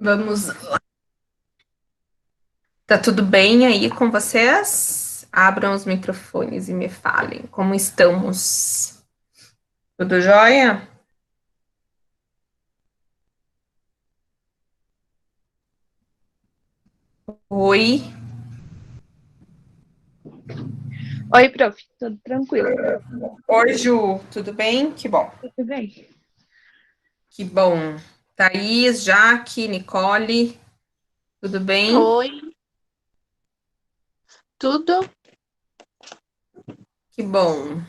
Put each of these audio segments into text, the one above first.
Vamos. Tá tudo bem aí com vocês? Abram os microfones e me falem como estamos. Tudo jóia? Oi, Oi, prof, tudo tranquilo? oi, Ju, tudo bem? Que bom, Tudo bem. que bom. Thaís, Jaque, Nicole, tudo bem? Oi, tudo? Que bom.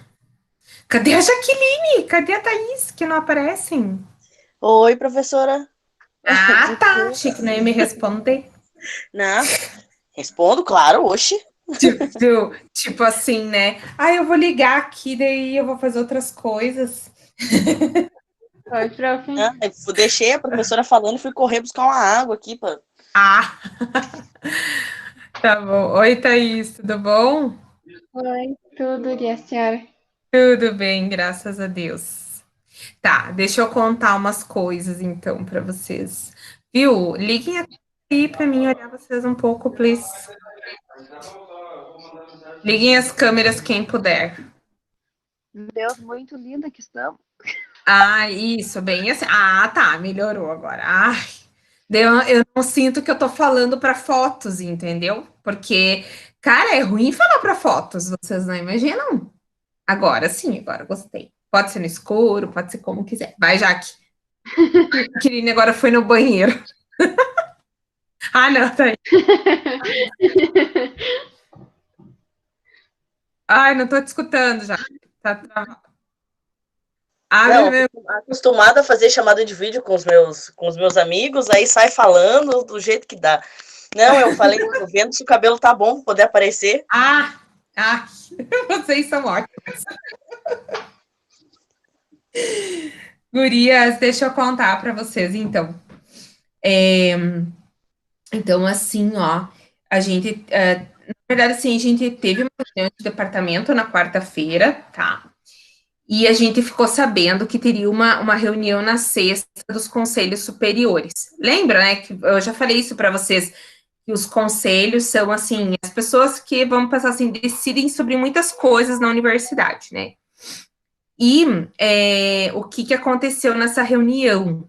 Cadê a Jaqueline? Cadê a Thaís que não aparecem? Oi, professora. Ah, tá. Desculpa. Achei que não ia me responder. Não, respondo, claro, oxe. Tipo assim, né? Ah, eu vou ligar aqui, daí eu vou fazer outras coisas. Oi, prof. Não, eu deixei a professora falando e fui correr buscar uma água aqui. Ah, tá bom. Oi, Thaís, tudo bom? Oi, tudo, e a senhora? Tudo bem, graças a Deus. Tá, deixa eu contar umas coisas então para vocês. Viu? Liguem aqui para mim olhar vocês um pouco, please. Liguem as câmeras quem puder. Meu Deus, muito linda que estamos. Ah, isso, bem assim. Ah, tá, melhorou agora. Ai, eu não sinto que eu tô falando para fotos, entendeu? Porque, cara, é ruim falar para fotos, vocês não imaginam? Agora sim, agora gostei. Pode ser no escuro, pode ser como quiser. Vai, Jaque. A Kirine agora foi no banheiro. Ah, não, tá aí. Ai, não tô te escutando já. Tá travado. Abre Não, meu. acostumada a fazer chamada de vídeo com os meus amigos, aí sai falando do jeito que dá. Não, eu falei, tô vendo se o cabelo tá bom pra poder aparecer. Ah, ah, vocês são ótimos. Gurias, deixa eu contar para vocês, então. Então, assim, ó, a gente, na verdade, assim, a gente teve uma reunião de departamento na quarta-feira, tá? E a gente ficou sabendo que teria uma reunião na sexta dos conselhos superiores. Lembra, né, que eu já falei isso para vocês, que os conselhos são, assim, as pessoas que, vamos pensar assim, decidem sobre muitas coisas na universidade, né? E o que, que aconteceu nessa reunião?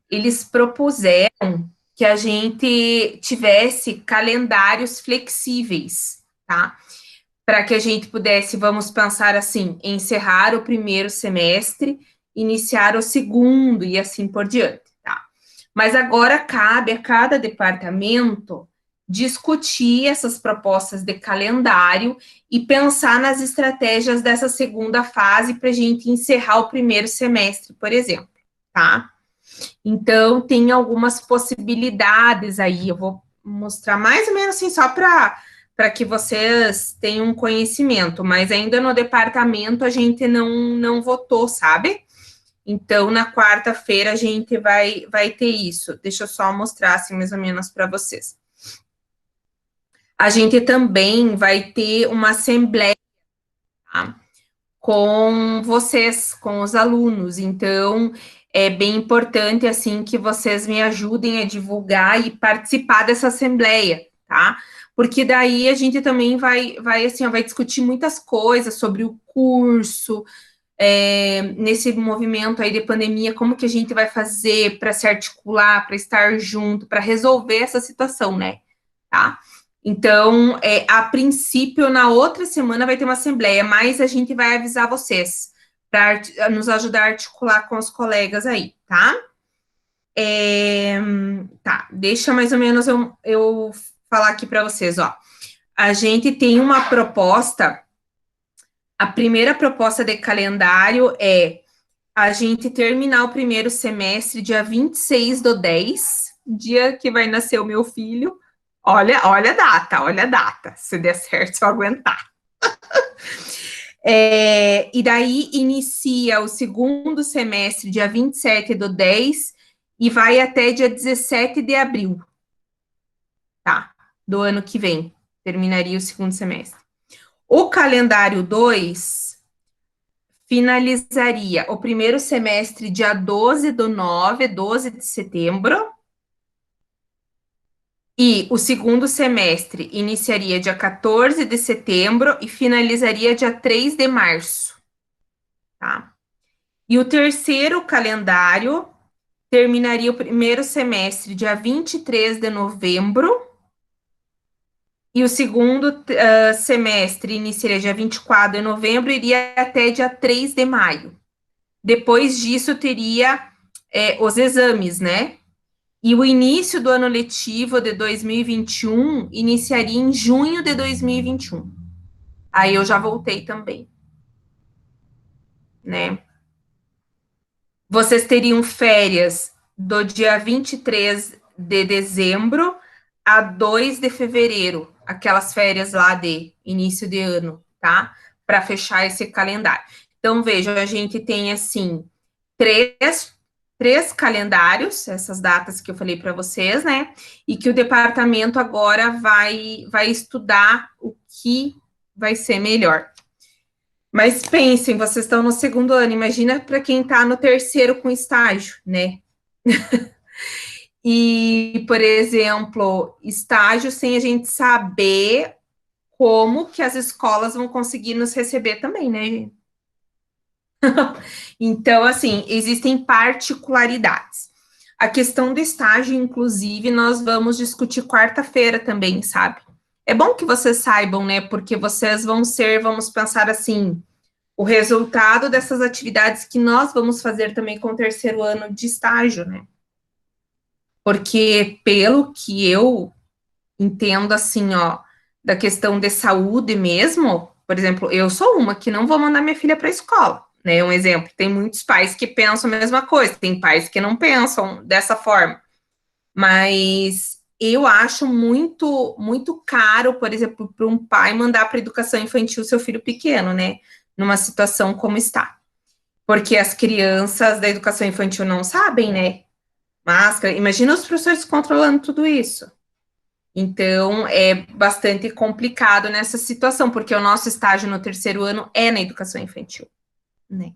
Eles propuseram que a gente tivesse calendários flexíveis, tá? Para que a gente pudesse, vamos pensar assim, encerrar o primeiro semestre, iniciar o segundo e assim por diante, tá? Mas agora cabe a cada departamento discutir essas propostas de calendário e pensar nas estratégias dessa segunda fase para a gente encerrar o primeiro semestre, por exemplo, tá? Então, tem algumas possibilidades aí. Eu vou mostrar mais ou menos assim, só para que vocês tenham um conhecimento, mas ainda no departamento a gente não votou, sabe? Então, na quarta-feira a gente vai ter isso. Deixa eu só mostrar assim, mais ou menos para vocês. A gente também vai ter uma assembleia, tá? Com vocês, com os alunos. Então, é bem importante assim que vocês me ajudem a divulgar e participar dessa assembleia, tá? Porque daí a gente também vai assim, ó, vai discutir muitas coisas sobre o curso, nesse movimento aí de pandemia, como que a gente vai fazer para se articular, para estar junto, para resolver essa situação, né? Tá? Então, a princípio, na outra semana vai ter uma assembleia, mas a gente vai avisar vocês para nos ajudar a articular com os colegas aí, tá? Tá, deixa mais ou menos eu falar aqui para vocês, ó. A gente tem uma proposta, a primeira proposta de calendário é a gente terminar o primeiro semestre dia 26/10, dia que vai nascer o meu filho. Olha a data, olha a data. Se der certo, se eu aguentar. E daí inicia o segundo semestre, dia 27/10, e vai até dia 17 de abril, tá? Do ano que vem. Terminaria o segundo semestre. O calendário 2 finalizaria o primeiro semestre dia 12/9, 12 de setembro, E o segundo semestre iniciaria dia 14 de setembro e finalizaria dia 3 de março, tá? E o terceiro calendário terminaria o primeiro semestre dia 23 de novembro e o segundo semestre iniciaria dia 24 de novembro e iria até dia 3 de maio. Depois disso, teria os exames, né? E o início do ano letivo de 2021 iniciaria em junho de 2021. Aí eu já voltei também, né? Vocês teriam férias do dia 23 de dezembro a 2 de fevereiro, aquelas férias lá de início de ano, tá? Para fechar esse calendário. Então, veja, a gente tem, assim, três calendários, essas datas que eu falei para vocês, né? E que o departamento agora vai estudar o que vai ser melhor. Mas pensem, vocês estão no segundo ano, imagina para quem está no terceiro com estágio, né? E, por exemplo, estágio sem a gente saber como que as escolas vão conseguir nos receber também, né, gente? Então, assim, existem particularidades. A questão do estágio, inclusive, nós vamos discutir quarta-feira também, sabe? É bom que vocês saibam, né? Porque vocês vão ser, vamos pensar assim, o resultado dessas atividades que nós vamos fazer também com o terceiro ano de estágio, né? Porque, pelo que eu entendo, assim, ó, da questão de saúde mesmo, por exemplo, eu sou uma que não vou mandar minha filha para a escola, né? Um exemplo, tem muitos pais que pensam a mesma coisa, tem pais que não pensam dessa forma, mas eu acho muito, muito caro, por exemplo, para um pai mandar para educação infantil seu filho pequeno, né? Numa situação como está. Porque as crianças da educação infantil não sabem, né? Máscara, imagina os professores controlando tudo isso. Então, é bastante complicado nessa situação, porque o nosso estágio no terceiro ano é na educação infantil, né?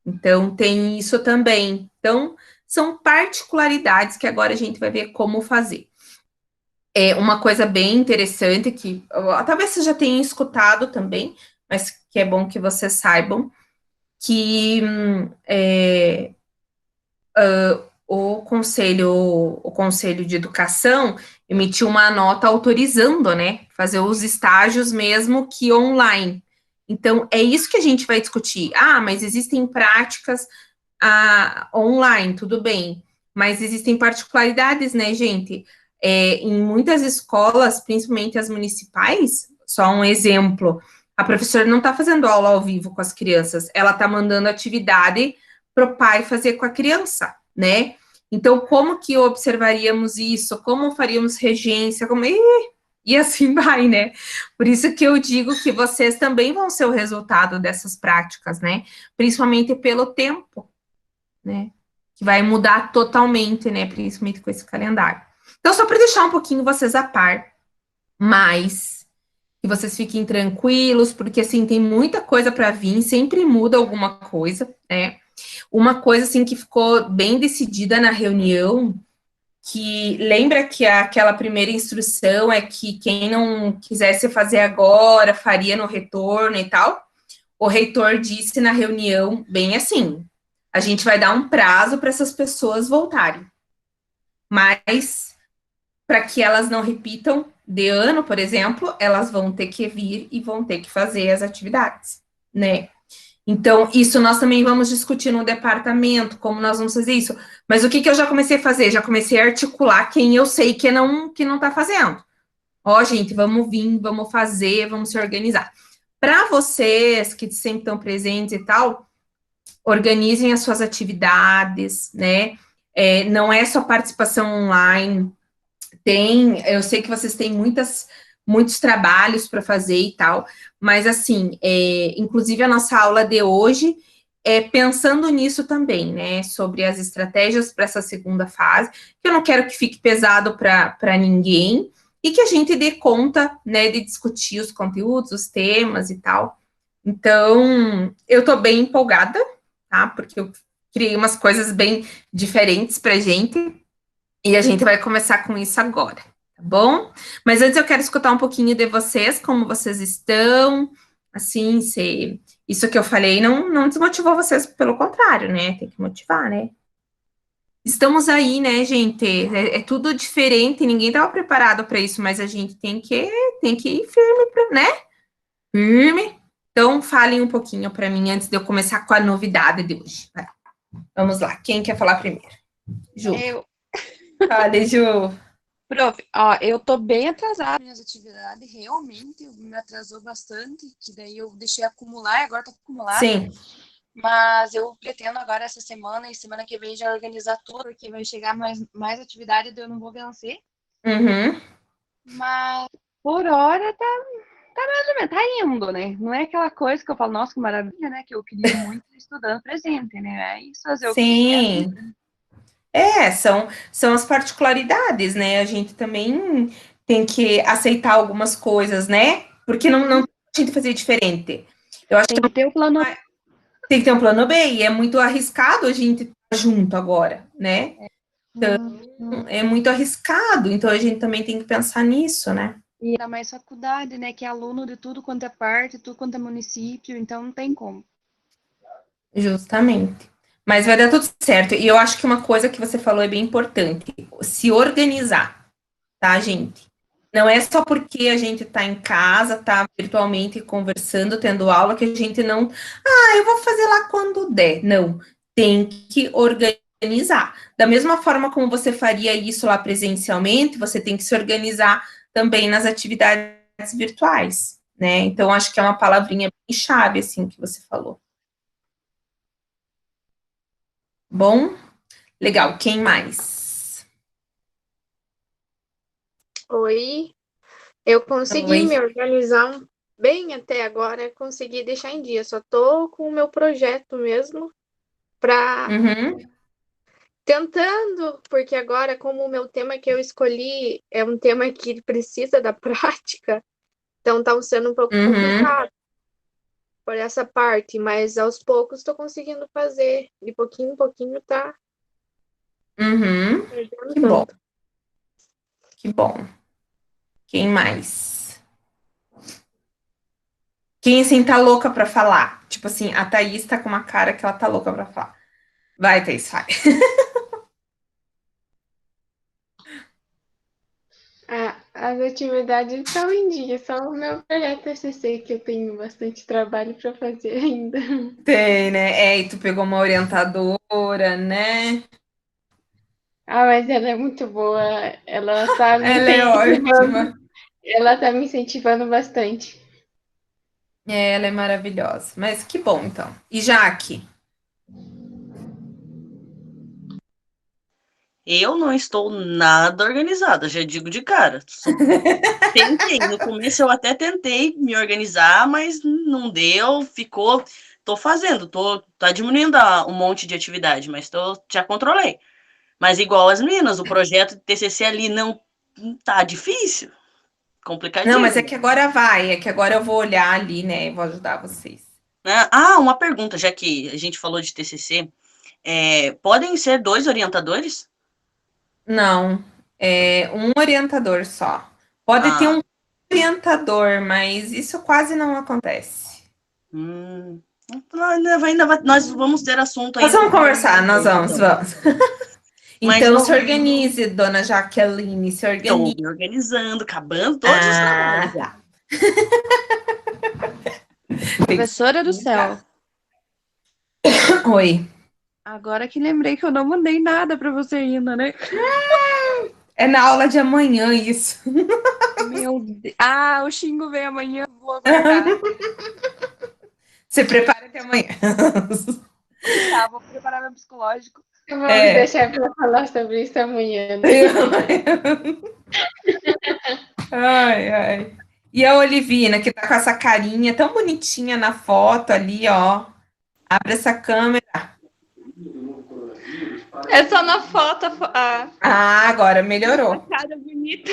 Então, tem isso também. Então, são particularidades que agora a gente vai ver como fazer. É uma coisa bem interessante que talvez você já tenha escutado também, mas que é bom que vocês saibam, que o Conselho de Educação emitiu uma nota autorizando, né, fazer os estágios mesmo que online. Então, é isso que a gente vai discutir. Ah, mas existem práticas online, tudo bem, mas existem particularidades, né, gente? Em muitas escolas, principalmente as municipais, só um exemplo, a professora não está fazendo aula ao vivo com as crianças, ela está mandando atividade para o pai fazer com a criança, né? Então, como que observaríamos isso? Como faríamos regência? E assim vai, né? Por isso que eu digo que vocês também vão ser o resultado dessas práticas, né? Principalmente pelo tempo, né? Que vai mudar totalmente, né? Principalmente com esse calendário. Então, só para deixar um pouquinho vocês a par, mas que vocês fiquem tranquilos, porque assim tem muita coisa para vir, sempre muda alguma coisa, né? Uma coisa assim que ficou bem decidida na reunião, que lembra que aquela primeira instrução é que quem não quisesse fazer agora faria no retorno e tal. O reitor disse na reunião bem assim: a gente vai dar um prazo para essas pessoas voltarem, mas para que elas não repitam de ano, por exemplo, elas vão ter que vir e vão ter que fazer as atividades, né? Então, isso nós também vamos discutir no departamento, como nós vamos fazer isso. Mas o que eu já comecei a fazer? Já comecei a articular quem eu sei que não está fazendo. Ó, gente, vamos vir, vamos fazer, vamos se organizar. Para vocês que sempre estão presentes e tal, organizem as suas atividades, né? Não é só participação online. Eu sei que vocês têm muitos trabalhos para fazer e tal, mas assim, inclusive a nossa aula de hoje é pensando nisso também, né? Sobre as estratégias para essa segunda fase, que eu não quero que fique pesado para ninguém, e que a gente dê conta, né, de discutir os conteúdos, os temas e tal. Então, eu estou bem empolgada, tá? Porque eu criei umas coisas bem diferentes para gente, e a gente vai começar com isso agora. bom? Mas antes eu quero escutar um pouquinho de vocês, como vocês estão, assim, se isso que eu falei não desmotivou vocês, pelo contrário, né? Tem que motivar, né? Estamos aí, né, gente? É tudo diferente, ninguém estava preparado para isso, mas a gente tem que ir firme, né? Firme. Então, falem um pouquinho para mim antes de eu começar com a novidade de hoje. Vai. Vamos lá, quem quer falar primeiro? Ju. Eu, Fale, Ju. prof, ó, eu tô bem atrasada nas minhas atividades, realmente, me atrasou bastante, que daí eu deixei acumular, agora tá acumulado. Sim. Mas eu pretendo agora essa semana e semana que vem já organizar tudo, porque vai chegar mais atividade, eu não vou vencer. Uhum. Mas por hora tá mais ou menos, tá indo, né? Não é aquela coisa que eu falo, nossa, que maravilha, né? Que eu queria muito estudando presente, né? É isso fazer o quê? É a Sim. vida. São as particularidades, né? A gente também tem que aceitar algumas coisas, né? Porque não a gente fazer diferente. Eu acho Tem que ter o plano. que tem que ter um plano B, e é muito arriscado a gente estar junto agora, né? É muito arriscado, então a gente também tem que pensar nisso, né? E ainda mais faculdade, né? Que é aluno de tudo quanto é parte, tudo quanto é município, então não tem como. Justamente. Mas vai dar tudo certo. E eu acho que uma coisa que você falou é bem importante: se organizar, tá, gente? Não é só porque a gente tá em casa, tá virtualmente conversando, tendo aula, que a gente não. Ah, eu vou fazer lá quando der. Não. Tem que organizar. Da mesma forma como você faria isso lá presencialmente, você tem que se organizar também nas atividades virtuais, né? Então, acho que é uma palavrinha bem chave, assim, que você falou. Bom? Legal. Quem mais? Oi, eu consegui Oi. me organizar bem até agora, consegui deixar em dia. Só tô com o meu projeto mesmo para Uhum. tentando, porque agora como o meu tema que eu escolhi é um tema que precisa da prática, então tá sendo um pouco Uhum. complicado por essa parte, mas aos poucos estou conseguindo fazer, de pouquinho em pouquinho tá Uhum. perdendo Que bom, tanto. que bom. Quem mais? Quem, assim, tá louca pra falar? Tipo assim, a Thaís tá com uma cara que ela tá louca pra falar. Vai, Thaís, vai. As atividades estão em dia, só o meu projeto TCC que eu tenho bastante trabalho para fazer ainda. Tem, né? É, e tu pegou uma orientadora, né? Mas ela é muito boa, ela tá me Ela é incentivando, ótima. ela tá me incentivando bastante. É, ela é maravilhosa. Mas que bom, então. E Jaque? Eu não estou nada organizada, já digo de cara. Tentei, no começo eu até tentei me organizar, mas não deu, ficou. Tô fazendo, tá diminuindo um monte de atividade, mas já controlei. Mas igual as meninas, o projeto de TCC ali não tá difícil, Não, mas é complicadíssimo. que agora vai, é que agora eu vou olhar ali, né? E vou ajudar vocês. Né? Uma pergunta, já que a gente falou de TCC, podem ser 2 orientadores? Não, é um orientador só. Pode ter Ah, um orientador, mas isso quase não acontece. hum, nós vamos ter assunto Nós ainda vamos para conversar, nós vamos, então. vamos. Mas Então, se vamos, organize, dona Jaqueline, se estou organize. me organizando, acabando todos os trabalhos Ah, já. tá. Professora do céu, Oi. agora que lembrei que eu não mandei nada para você ainda, né? É na aula de amanhã isso. Meu Deus. O Xingo vem amanhã, vou aguardar. Se prepara até amanhã. Tá, vou preparar meu psicológico. Vamos É. deixar para falar sobre isso amanhã, né? Ai, ai. E a Olivina, que tá com essa carinha tão bonitinha na foto ali, ó. Abre essa câmera. É só na foto Ah, agora melhorou. cara bonita.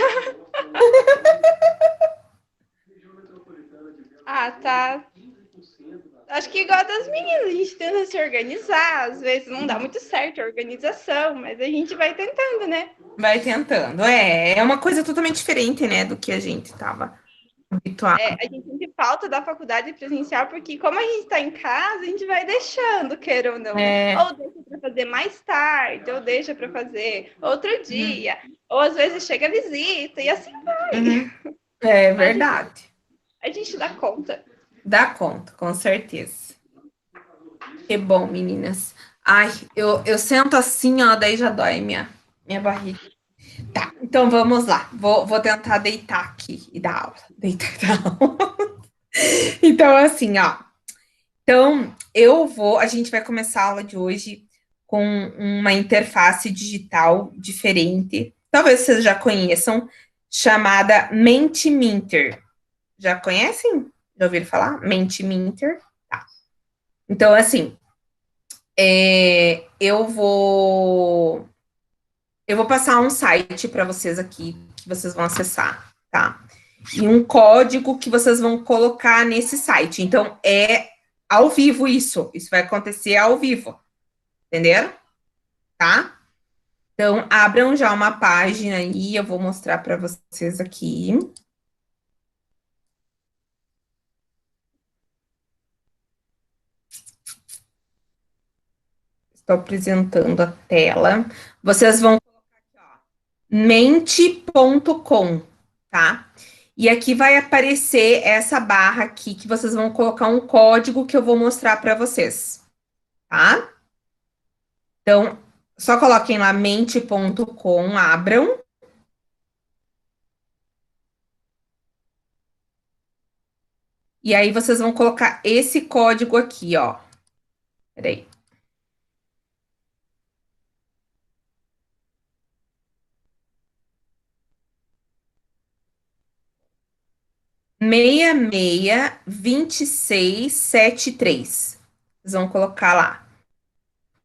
Tá. Acho que igual das meninas, a gente tenta se organizar, às vezes não dá muito certo a organização, mas a gente vai tentando, né? Vai tentando. É uma coisa totalmente diferente, né, do que a gente estava habituado. A gente sente falta da faculdade presencial, porque como a gente está em casa, a gente vai deixando, queira ou não. Ou deixa para fazer mais tarde, ou deixa para fazer outro dia, ou às vezes chega a visita, e assim vai. É verdade. A gente dá conta. Dá conta, com certeza. Que bom, meninas. Ai, eu sento assim, ó, daí já dói minha barriga. Tá, então vamos lá. Vou tentar deitar aqui e dar aula. Deitar e dar aula. Então, assim, ó. Então, a gente vai começar a aula de hoje com uma interface digital diferente. Talvez vocês já conheçam, chamada Mentimeter. Já conhecem? Já ouviram falar? Mentimeter? Tá. Então, assim, eu vou passar um site para vocês aqui, que vocês vão acessar, tá? E um código que vocês vão colocar nesse site. Então, é ao vivo isso. Isso vai acontecer ao vivo. Entenderam? Tá? Então, abram já uma página aí, eu vou mostrar para vocês aqui. Estou apresentando a tela. Vocês vão colocar aqui, ó, mente.com, tá? E aqui vai aparecer essa barra aqui, que vocês vão colocar um código que eu vou mostrar para vocês, tá? Então, só coloquem lá mente.com, abram. E aí, vocês vão colocar esse código aqui, ó. Peraí. Meia 2673. Vocês vão colocar lá.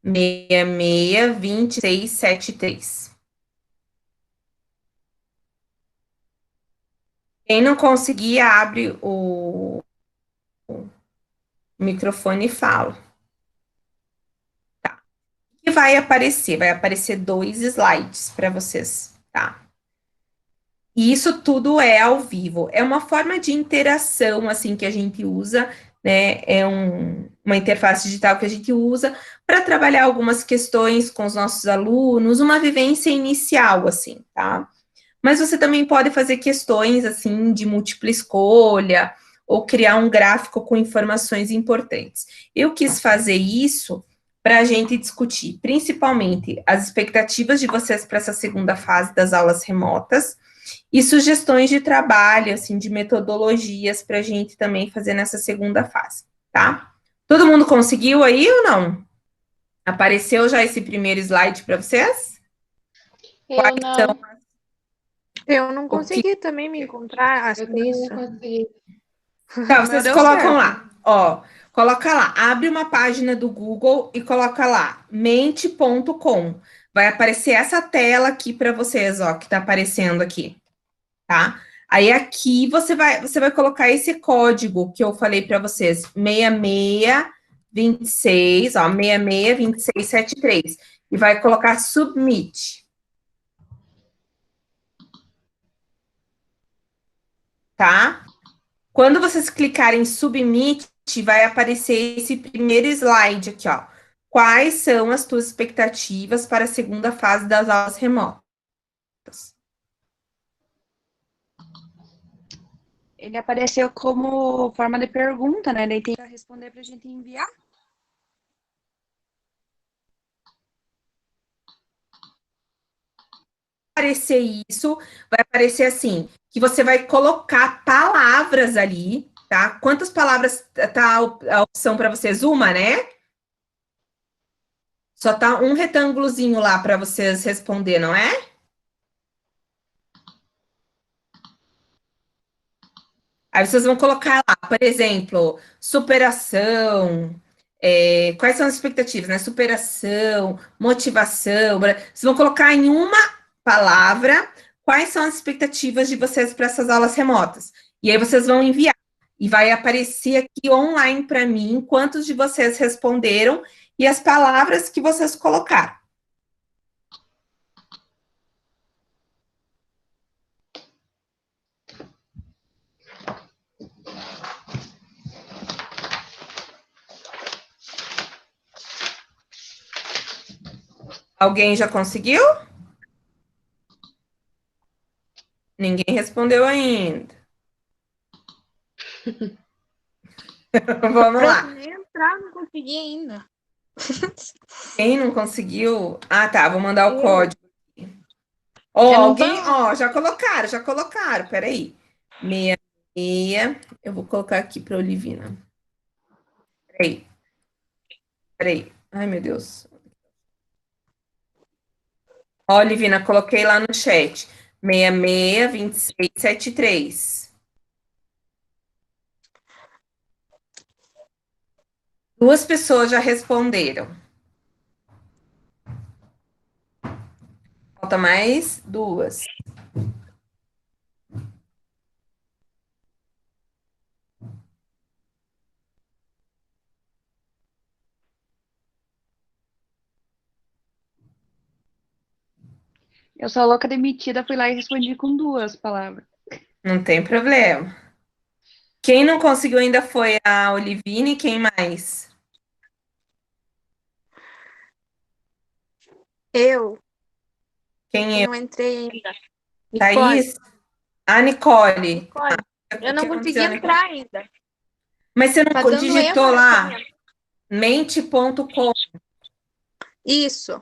2673. Quem não conseguir, abre o microfone e fala. Tá. E vai aparecer 2 slides para vocês, tá? E isso tudo é ao vivo. É uma forma de interação, assim, que a gente usa, né? É uma interface digital que a gente usa para trabalhar algumas questões com os nossos alunos, uma vivência inicial, assim, tá? Mas você também pode fazer questões, assim, de múltipla escolha, ou criar um gráfico com informações importantes. Eu quis fazer isso para a gente discutir, principalmente, as expectativas de vocês para essa segunda fase das aulas remotas, e sugestões de trabalho, assim, de metodologias para a gente também fazer nessa segunda fase, tá? Todo mundo conseguiu aí ou não? Apareceu já esse primeiro slide para vocês? Eu não. Eu não consegui também me encontrar Eu também nisso. não consegui. Tá, vocês deu colocam certo. lá, ó, coloca lá, abre uma página do Google e coloca lá, mente.com. Vai aparecer essa tela aqui para vocês, ó, que tá aparecendo aqui, tá? Aí aqui você vai colocar esse código que eu falei para vocês, 6626, ó, 662673, e vai colocar submit. Tá? Quando vocês clicarem em submit, vai aparecer esse primeiro slide aqui, ó. Quais são as tuas expectativas para a segunda fase das aulas remotas? Ele apareceu como forma de pergunta, né? Daí tem que responder para a gente enviar. Aparecer isso, vai aparecer assim, que você vai colocar palavras ali, tá? Quantas palavras tá a opção para vocês? Uma, né? Só tá um retângulozinho lá para vocês responder, não é? Aí vocês vão colocar lá, por exemplo, superação, quais são as expectativas, né? Superação, motivação. Vocês vão colocar em uma palavra quais são as expectativas de vocês para essas aulas remotas. E aí vocês vão enviar. E vai aparecer aqui online para mim quantos de vocês responderam e as palavras que vocês colocaram. Alguém já conseguiu? Ninguém respondeu ainda. Vamos Pra lá. nem entrar, não consegui ainda. Quem não conseguiu? Ah, tá. Vou mandar o Eu. código. É no Alguém. banco. Já colocaram. Peraí. 66. Eu vou colocar aqui para Olivina. Peraí. Ai, meu Deus. Ó, Olivina, coloquei lá no chat. 66 26 73. Duas pessoas já responderam. Falta mais duas. Eu sou a louca demitida, fui lá e respondi com 2 palavras. Não tem problema. Quem não conseguiu ainda foi a Olivine, quem mais? Eu Quem não entrei ainda. Nicole. Thaís? A Nicole. Nicole. Eu O que não consegui aconteceu, Nicole? entrar ainda. Mas você Tá não dando erro digitou na lá senha. mente.com Isso.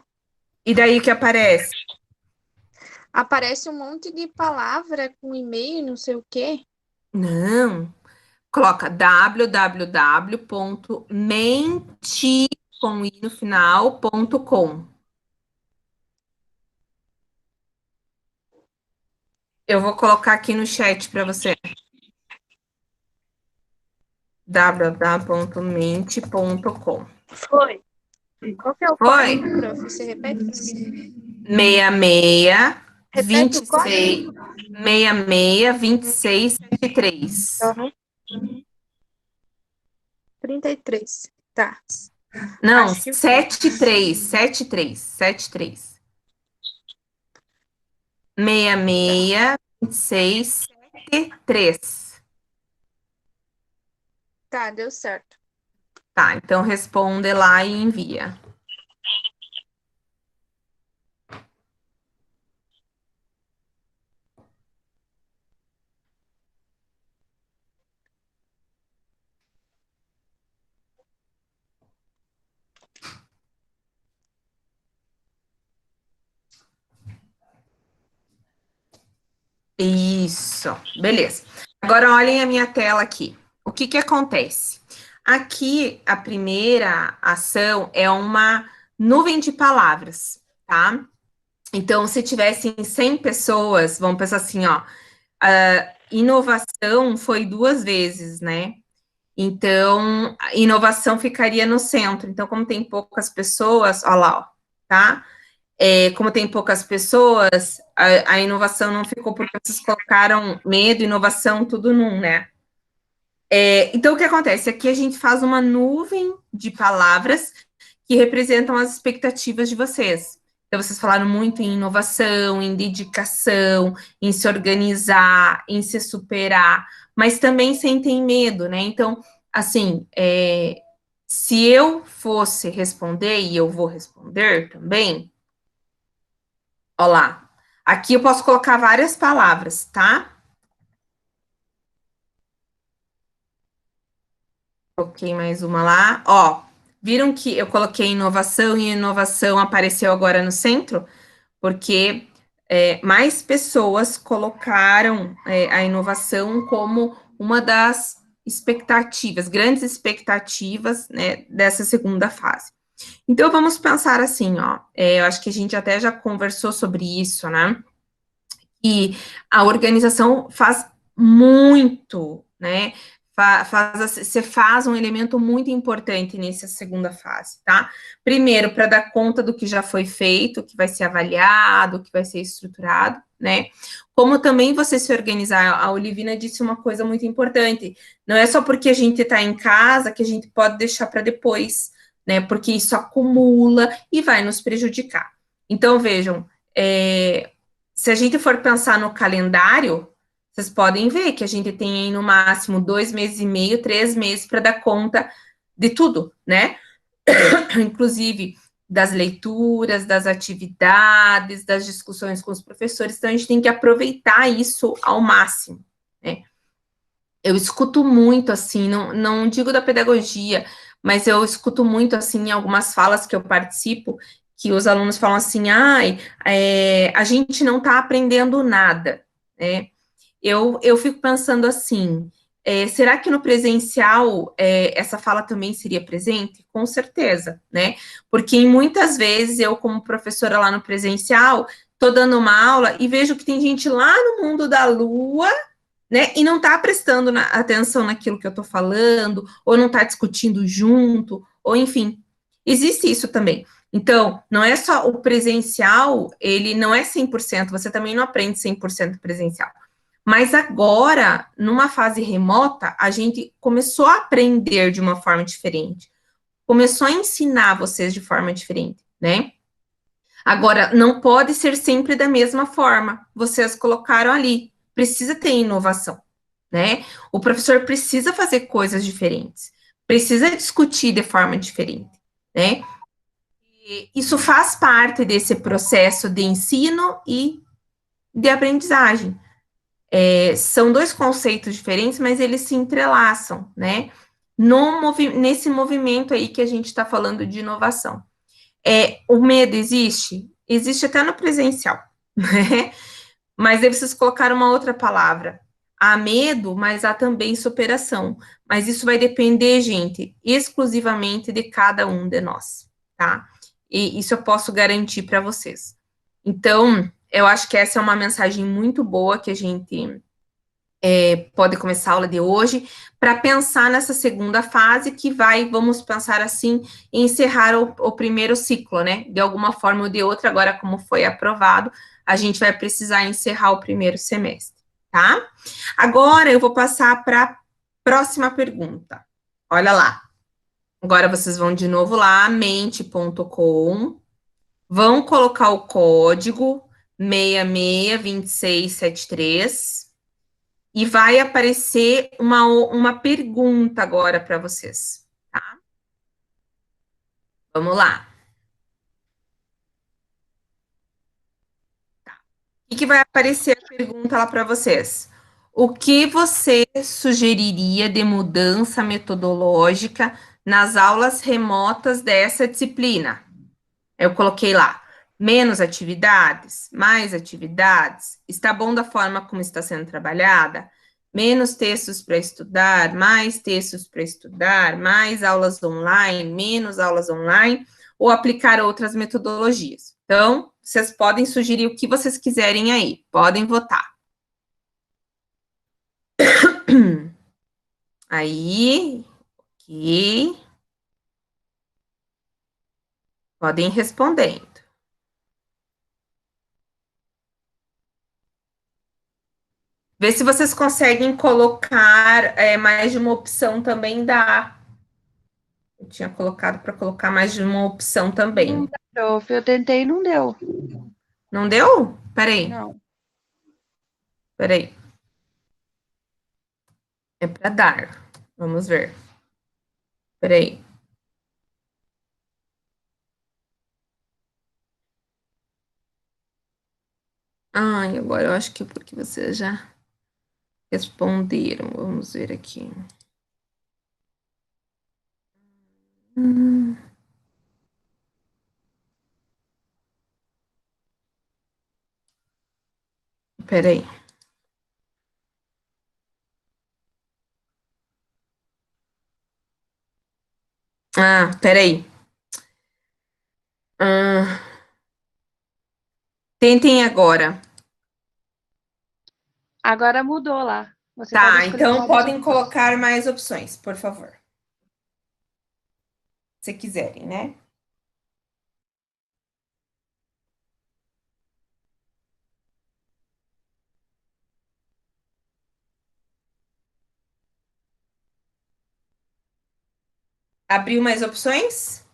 e daí o que aparece? Aparece um monte de palavra com e-mail, não sei o quê. Não. Coloca www.mente com i no final.com. Eu vou colocar aqui no chat para você. www.mente.com. Foi. Qual que é o Foi? código, prof? Você repete pra mim? 66 Repete o código? 26 26 73. Aham. 33. Tá. Não, Acho que foi. 73 73 73. 66 26 73. Tá, deu certo. Tá, então responde lá e envia. Isso, beleza. Agora olhem a minha tela aqui. O que que acontece? Aqui, a primeira ação é uma nuvem de palavras, tá? Então, se tivessem 100 pessoas, vamos pensar assim, ó, a inovação foi 2 vezes, né? Então, a inovação ficaria no centro. Então, como tem poucas pessoas, ó lá, ó, tá? Como tem poucas pessoas, a inovação não ficou porque vocês colocaram medo, inovação, tudo num, né? Então, o que acontece? Aqui a gente faz uma nuvem de palavras que representam as expectativas de vocês. Então, vocês falaram muito em inovação, em dedicação, em se organizar, em se superar, mas também sentem medo, né? Então, assim, se eu fosse responder, e eu vou responder também, ó lá. Aqui eu posso colocar várias palavras, tá? Coloquei mais uma lá. Ó, viram que eu coloquei inovação e inovação apareceu agora no centro? Porque mais pessoas colocaram a inovação como uma das expectativas, grandes expectativas, né, dessa segunda fase. Então, vamos pensar assim, ó, eu acho que a gente até já conversou sobre isso, né? E a organização faz muito, né? Você faz um elemento muito importante nessa segunda fase, tá? Primeiro, para dar conta do que já foi feito, que vai ser avaliado, que vai ser estruturado, né? Como também você se organizar. A Olivina disse uma coisa muito importante: não é só porque a gente está em casa que a gente pode deixar para depois, né? Porque isso acumula e vai nos prejudicar. Então, vejam, se a gente for pensar no calendário, vocês podem ver que a gente tem aí no máximo 2 meses e meio, 3 meses para dar conta de tudo, né? Inclusive das leituras, das atividades, das discussões com os professores, então a gente tem que aproveitar isso ao máximo, né? Eu escuto muito, assim, não digo da pedagogia, mas eu escuto muito, assim, em algumas falas que eu participo, que os alunos falam assim, ai, a gente não está aprendendo nada, né? Eu fico pensando assim, será que no presencial essa fala também seria presente? Com certeza, né? Porque muitas vezes eu, como professora lá no presencial, estou dando uma aula e vejo que tem gente lá no mundo da lua, né? E não está prestando atenção naquilo que eu estou falando, ou não está discutindo junto, ou enfim, existe isso também. Então, não é só o presencial, ele não é 100%, você também não aprende 100% presencial. Mas agora, numa fase remota, a gente começou a aprender de uma forma diferente. Começou a ensinar vocês de forma diferente, né? Agora, não pode ser sempre da mesma forma. Vocês colocaram ali. Precisa ter inovação, né? O professor precisa fazer coisas diferentes. Precisa discutir de forma diferente, né? E isso faz parte desse processo de ensino e de aprendizagem. São dois conceitos diferentes, mas eles se entrelaçam, né? Nesse movimento aí que a gente está falando de inovação. O medo existe? Existe até no presencial, né? Mas aí vocês colocaram uma outra palavra. Há medo, mas há também superação. Mas isso vai depender, gente, exclusivamente de cada um de nós, tá? E isso eu posso garantir para vocês. Então, eu acho que essa é uma mensagem muito boa que a gente pode começar a aula de hoje, para pensar nessa segunda fase que vai, vamos pensar assim, encerrar o primeiro ciclo, né? De alguma forma ou de outra, agora como foi aprovado, a gente vai precisar encerrar o primeiro semestre, tá? Agora eu vou passar para a próxima pergunta. Olha lá. Agora vocês vão de novo lá, mente.com, vão colocar o código 662673 e vai aparecer uma pergunta agora para vocês, tá? Vamos lá. O que vai aparecer a pergunta lá para vocês? O que você sugeriria de mudança metodológica nas aulas remotas dessa disciplina? Eu coloquei lá, menos atividades, mais atividades, está bom da forma como está sendo trabalhada? Menos textos para estudar, mais textos para estudar, mais aulas online, menos aulas online, ou aplicar outras metodologias. Então, vocês podem sugerir o que vocês quiserem aí, podem votar. Aí, ok. Podem ir respondendo. Vê se vocês conseguem colocar mais de uma opção também dá. Eu tinha colocado para colocar mais de uma opção também. Não dá, prof. Eu tentei e não deu. Não deu? Peraí. Não. Peraí. É para dar. Vamos ver. Peraí. Ai, agora eu acho que é porque vocês já responderam. Vamos ver aqui. Hum. Peraí. Ah, peraí. Tentem agora. Agora mudou lá. Você pode Tá, escolher então várias podem opções. colocar mais opções, por favor. Se quiserem, né? Abriu mais opções?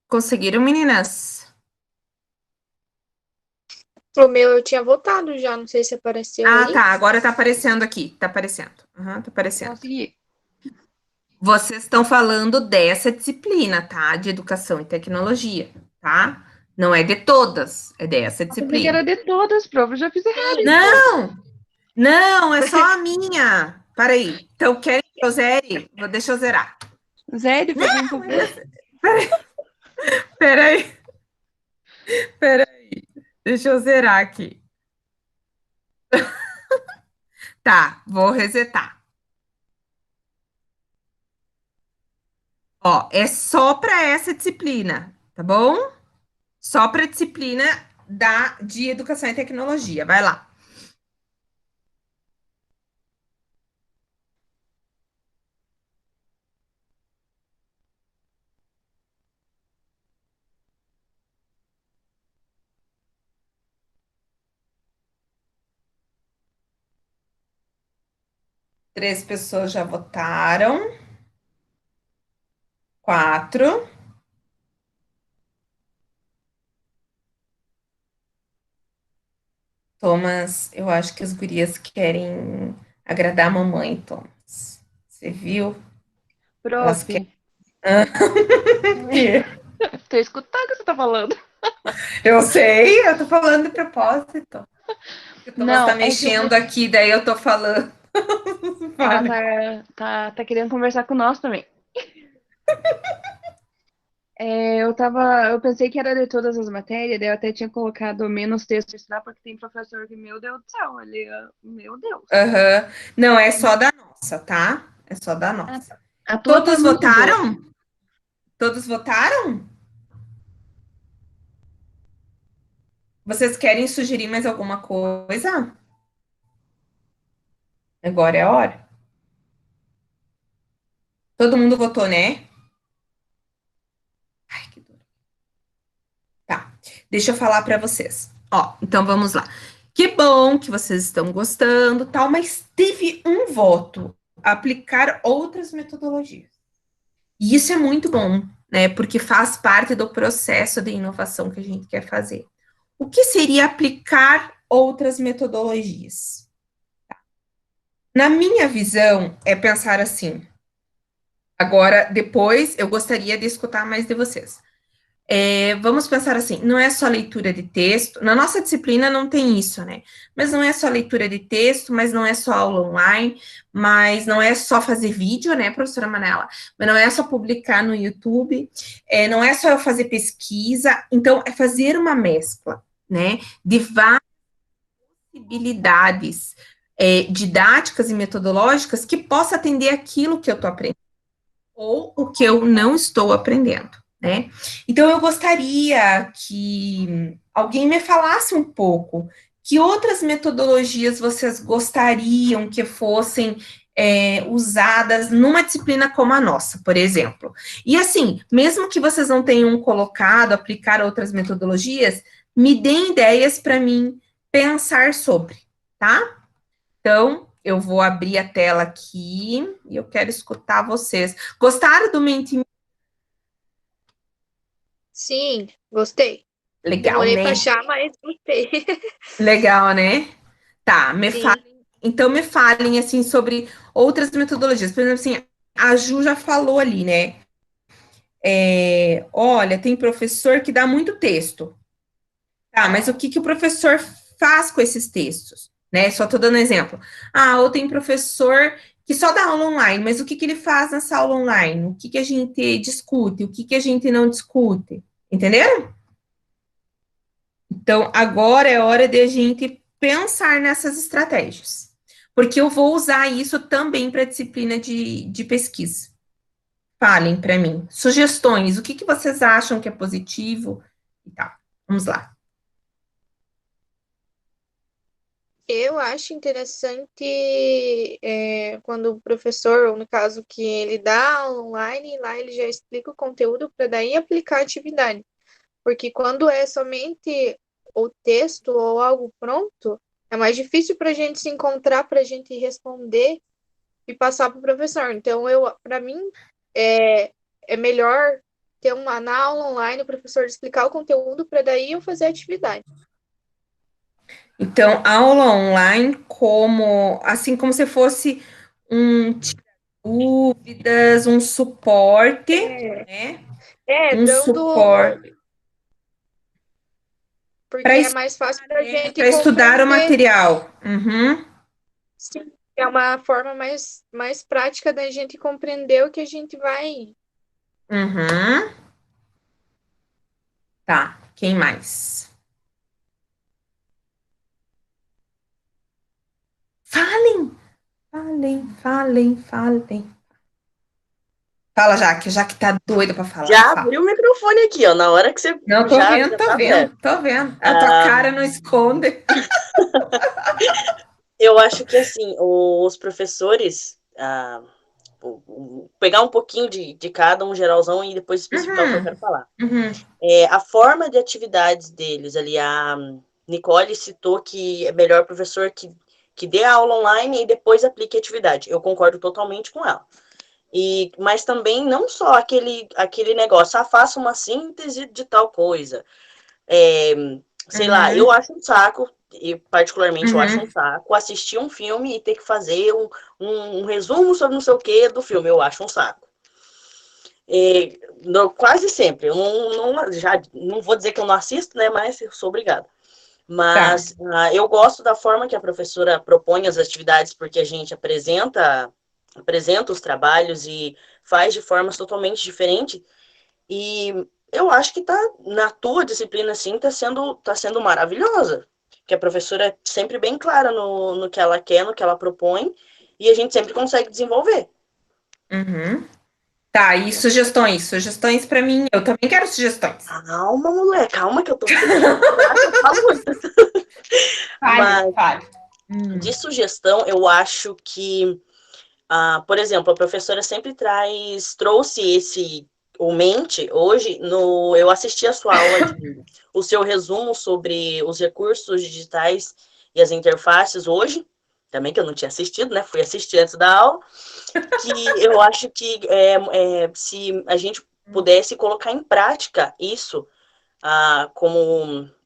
Conseguiram, meninas? O meu eu tinha votado já, não sei se apareceu Ah, aí. tá. Agora tá aparecendo aqui. Tá aparecendo. Aham, tá aparecendo. Consegui. Vocês estão falando dessa disciplina, tá? De educação e tecnologia, tá? Não é de todas, é dessa Eu pensei que era disciplina. de todas, prof. Eu já fiz errado, então. Não, não, é só a minha. Peraí. Então, querem que eu zere? Deixa eu zerar. Zé, fazendo um favor. Peraí, peraí. Deixa eu zerar aqui. Tá, vou resetar. Ó, é só para essa disciplina, tá bom? Só para a disciplina de educação e tecnologia. Vai lá. Três pessoas já votaram. Quatro. Thomas, eu acho que as gurias querem agradar a mamãe, Thomas. Você viu? Elas Prof. querem. Tô escutando o que você tá falando. Eu sei, eu tô falando de propósito. O Thomas tá Não, é que o mexendo aqui, daí eu tô falando. tá querendo conversar com nós também. Eu pensei que era de todas as matérias, daí eu até tinha colocado menos texto pra estudar, porque tem professor que, meu Deus do céu, meu Deus. Aham. Não, é só da nossa, tá? É só da nossa. A tua tá Todos muito boa. votaram? Todos votaram? Vocês querem sugerir mais alguma coisa? Agora é a hora. Todo mundo votou, né? Ai, que dor. Tá. Deixa eu falar para vocês. Ó, então vamos lá. Que bom que vocês estão gostando, tal, mas teve um voto, aplicar outras metodologias. E isso é muito bom, né? Porque faz parte do processo de inovação que a gente quer fazer. O que seria aplicar outras metodologias? Na minha visão, é pensar assim. Agora, depois, eu gostaria de escutar mais de vocês. Vamos pensar assim, não é só leitura de texto, na nossa disciplina não tem isso, né? Mas não é só leitura de texto, mas não é só aula online, mas não é só fazer vídeo, né, professora Manela? Mas não é só publicar no YouTube, não é só eu fazer pesquisa, então é fazer uma mescla, né, de várias possibilidades didáticas e metodológicas que possa atender aquilo que eu estou aprendendo ou o que eu não estou aprendendo, né? Então, eu gostaria que alguém me falasse um pouco que outras metodologias vocês gostariam que fossem usadas numa disciplina como a nossa, por exemplo. E assim, mesmo que vocês não tenham colocado, aplicar outras metodologias, me deem ideias para mim pensar sobre, tá? Então, eu vou abrir a tela aqui e eu quero escutar vocês. Gostaram do Mente? Sim, gostei. Legal, Demorei para né? achar, mas gostei. Legal, né? Tá, me Sim. falem. Então, me falem, assim, sobre outras metodologias. Por exemplo, assim, a Ju já falou ali, né? Olha, tem professor que dá muito texto. Tá, mas o que que o professor faz com esses textos? Né? Só tô dando um exemplo. Ah, ou tem professor que só dá aula online, mas o que que ele faz nessa aula online? O que que a gente discute? O que que a gente não discute? Entenderam? Então, agora é hora de a gente pensar nessas estratégias. Porque eu vou usar isso também para a disciplina de pesquisa. Falem para mim. Sugestões, o que que vocês acham que é positivo e tal. Vamos lá. Eu acho interessante quando o professor, ou no caso que ele dá aula online, lá ele já explica o conteúdo para daí aplicar a atividade. Porque quando é somente o texto ou algo pronto, é mais difícil para a gente se encontrar, para a gente responder e passar para o professor. Então, para mim, é melhor ter na aula online o professor explicar o conteúdo para daí eu fazer a atividade. Então, aula online assim como se fosse um tira dúvidas, um suporte, né? Um dando... suporte Porque é mais fácil para a gente para estudar o compreender. material. Uhum. Sim, é uma forma mais prática da gente compreender o que a gente vai... Uhum. Tá, quem mais? Falem! Fala, Jaque tá doida pra falar. Já Fala. abriu o microfone aqui, ó, na hora que você Não, tô já vendo. tá Tô vendo. A tua cara não esconde. Eu acho que, assim, os professores, pegar um pouquinho de cada, um geralzão, e depois especificar o que eu quero falar. Uhum. A forma de atividades deles ali, a Nicole citou que é melhor professor que dê aula online e depois aplique a atividade. Eu concordo totalmente com ela. Mas também não só aquele negócio, faça uma síntese de tal coisa. Sei lá, eu acho um saco, e particularmente eu acho um saco, assistir um filme e ter que fazer um resumo sobre não sei o que do filme, eu acho um saco. Quase sempre, eu não vou dizer que eu não assisto, né, mas eu sou obrigada. Mas eu gosto da forma que a professora propõe as atividades, porque a gente apresenta os trabalhos e faz de formas totalmente diferentes. E eu acho que na tua disciplina, assim, tá sendo maravilhosa. Que a professora é sempre bem clara no que ela quer, no que ela propõe, e a gente sempre consegue desenvolver. Uhum. Tá, e sugestões? Sugestões pra mim. Eu também quero sugestões. Calma, mulher, calma que eu tô tentando falar, que eu falo muito. Fale. De sugestão, eu acho que, por exemplo, a professora sempre trouxe o mente, hoje, eu assisti a sua aula, o seu resumo sobre os recursos digitais e as interfaces hoje, também que eu não tinha assistido, né? Fui assistir antes da aula, que eu acho que se a gente pudesse colocar em prática isso,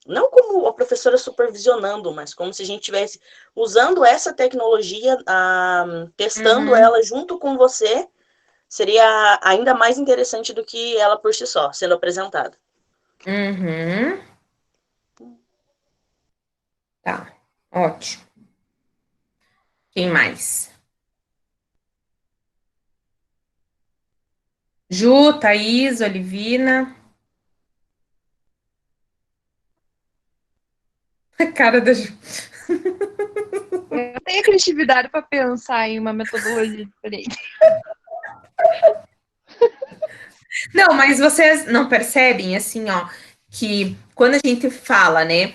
não como a professora supervisionando, mas como se a gente estivesse usando essa tecnologia, testando ela junto com você, seria ainda mais interessante do que ela por si só, sendo apresentada. Tá, ótimo. Quem mais? Ju, Thaís, Olivina. A cara da Ju. Eu tenho a criatividade para pensar em uma metodologia diferente. Não, mas vocês não percebem, assim, ó, que quando a gente fala, né,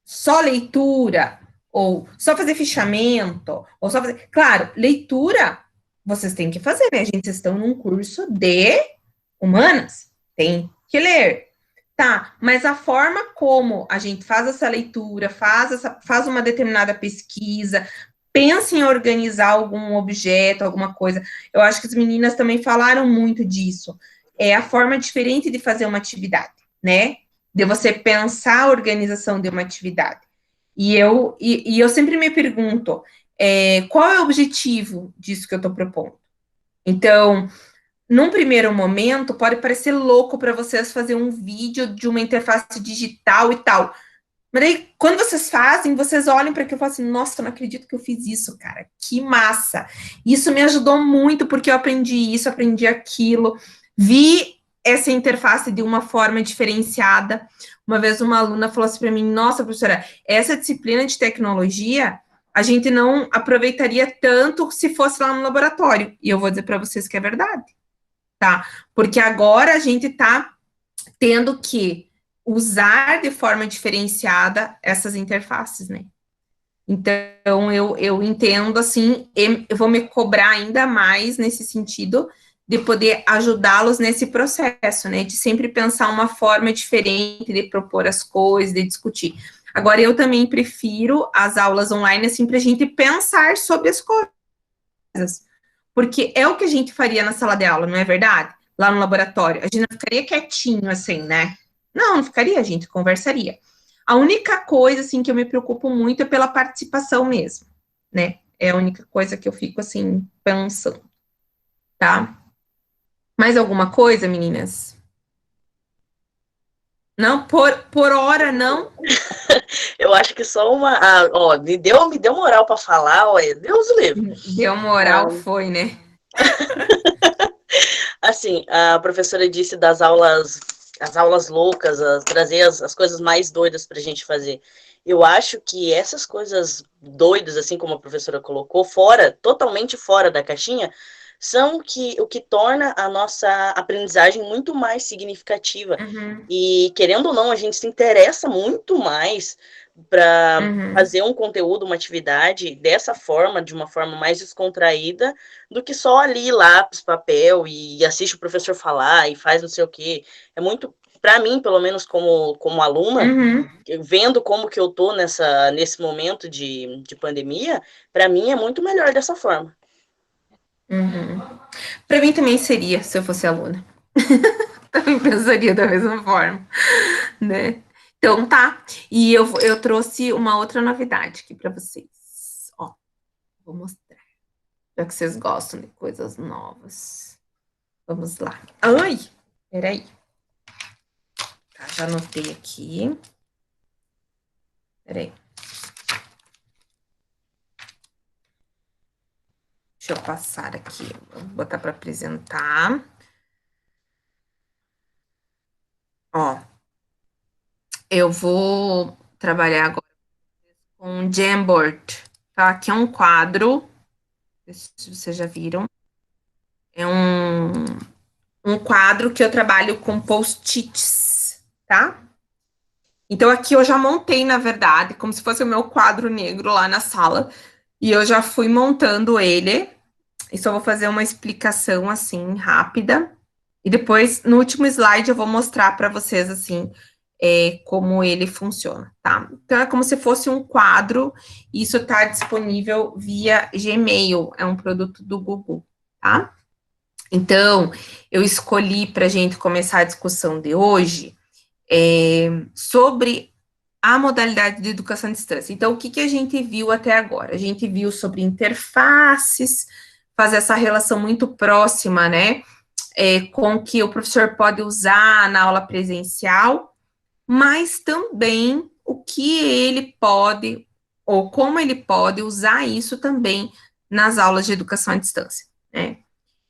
só leitura, ou só fazer fichamento, ou só fazer... Claro, leitura, vocês têm que fazer, né, gente? Vocês estão num curso de humanas, tem que ler. Tá, mas a forma como a gente faz essa leitura, faz uma determinada pesquisa, pensa em organizar algum objeto, alguma coisa. Eu acho que as meninas também falaram muito disso. É a forma diferente de fazer uma atividade, né? De você pensar a organização de uma atividade. E eu sempre me pergunto, qual é o objetivo disso que eu estou propondo? Então, num primeiro momento, pode parecer louco para vocês fazer um vídeo de uma interface digital e tal. Mas aí, quando vocês fazem, vocês olham para aquilo e falam assim, nossa, eu não acredito que eu fiz isso, cara. Que massa. Isso me ajudou muito, porque eu aprendi isso, aprendi aquilo. Vi essa interface de uma forma diferenciada. Uma vez uma aluna falou assim para mim, nossa, professora, essa disciplina de tecnologia, a gente não aproveitaria tanto se fosse lá no laboratório. E eu vou dizer para vocês que é verdade. Tá? Porque agora a gente está tendo que usar de forma diferenciada essas interfaces, né? Então, eu entendo, assim, eu vou me cobrar ainda mais nesse sentido de poder ajudá-los nesse processo, né? De sempre pensar uma forma diferente de propor as coisas, de discutir. Agora, eu também prefiro as aulas online, assim, para a gente pensar sobre as coisas. Porque é o que a gente faria na sala de aula, não é verdade? lá no laboratório, a gente não ficaria quietinho, assim, né? Não ficaria, a gente conversaria. A única coisa, assim, que eu me preocupo muito é pela participação mesmo, né? É a única coisa que eu fico, assim, pensando, tá? Mais alguma coisa, meninas? Não, por hora, não? Eu acho que só uma... ó, me deu moral para falar, olha, Deus o livre. Deu moral, foi, né? Assim, a professora disse as aulas loucas, trazer as coisas mais doidas para a gente fazer. Eu acho que essas coisas doidas, assim como a professora colocou, totalmente fora da caixinha, são o que torna a nossa aprendizagem muito mais significativa. Uhum. E, querendo ou não, a gente se interessa muito mais para fazer um conteúdo, uma atividade dessa forma, de uma forma mais descontraída, do que só ali lápis, papel e assiste o professor falar e faz não sei o quê. É muito, para mim, pelo menos como aluna, vendo como que eu tô nesse momento de pandemia, para mim é muito melhor dessa forma. Para mim também seria, se eu fosse aluna. Também pensaria da mesma forma, né? Então tá. E eu trouxe uma outra novidade aqui para vocês. Ó, vou mostrar. Já que vocês gostam de coisas novas. Vamos lá. Ai, peraí. Tá, já anotei aqui. Peraí. Deixa eu passar aqui. Vou botar para apresentar. Ó, eu vou trabalhar agora com Jamboard, tá? Aqui é um quadro, se vocês já viram. É um quadro que eu trabalho com post-its, tá? Então, aqui eu já montei, na verdade, como se fosse o meu quadro negro lá na sala. E eu já fui montando ele. E só vou fazer uma explicação, assim, rápida. E depois, no último slide, eu vou mostrar para vocês, assim, como ele funciona, tá? Então, é como se fosse um quadro. Isso está disponível via Gmail. É um produto do Google, tá? Então, eu escolhi para a gente começar a discussão de hoje sobre a modalidade de educação à distância. Então, o que a gente viu até agora? A gente viu sobre interfaces, fazer essa relação muito próxima, né, com o que o professor pode usar na aula presencial, mas também o que ele pode, ou como ele pode usar isso também nas aulas de educação à distância, né?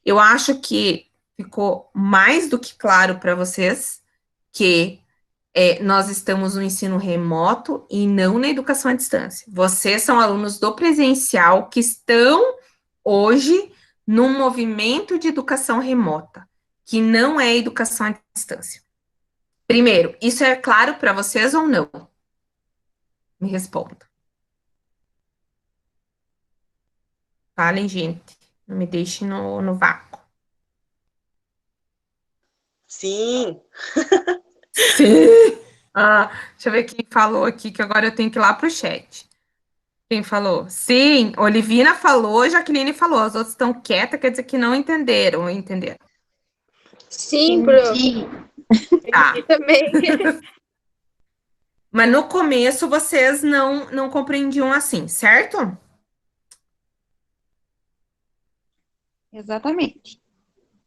Eu acho que ficou mais do que claro para vocês que nós estamos no ensino remoto e não na educação à distância. Vocês são alunos do presencial que estão hoje num movimento de educação remota, que não é educação à distância. Primeiro, isso é claro para vocês ou não? Me responda. Falem, gente. Não me deixem no vácuo. Sim. Sim. Deixa eu ver quem falou aqui, que agora eu tenho que ir lá para o chat. Quem falou? Sim, Olivina falou, Jaqueline falou. As outras estão quietas, quer dizer que não entenderam, ou entenderam? Sim, Bruno. Tá. Aqui também. Mas no começo vocês não compreendiam assim, certo? Exatamente.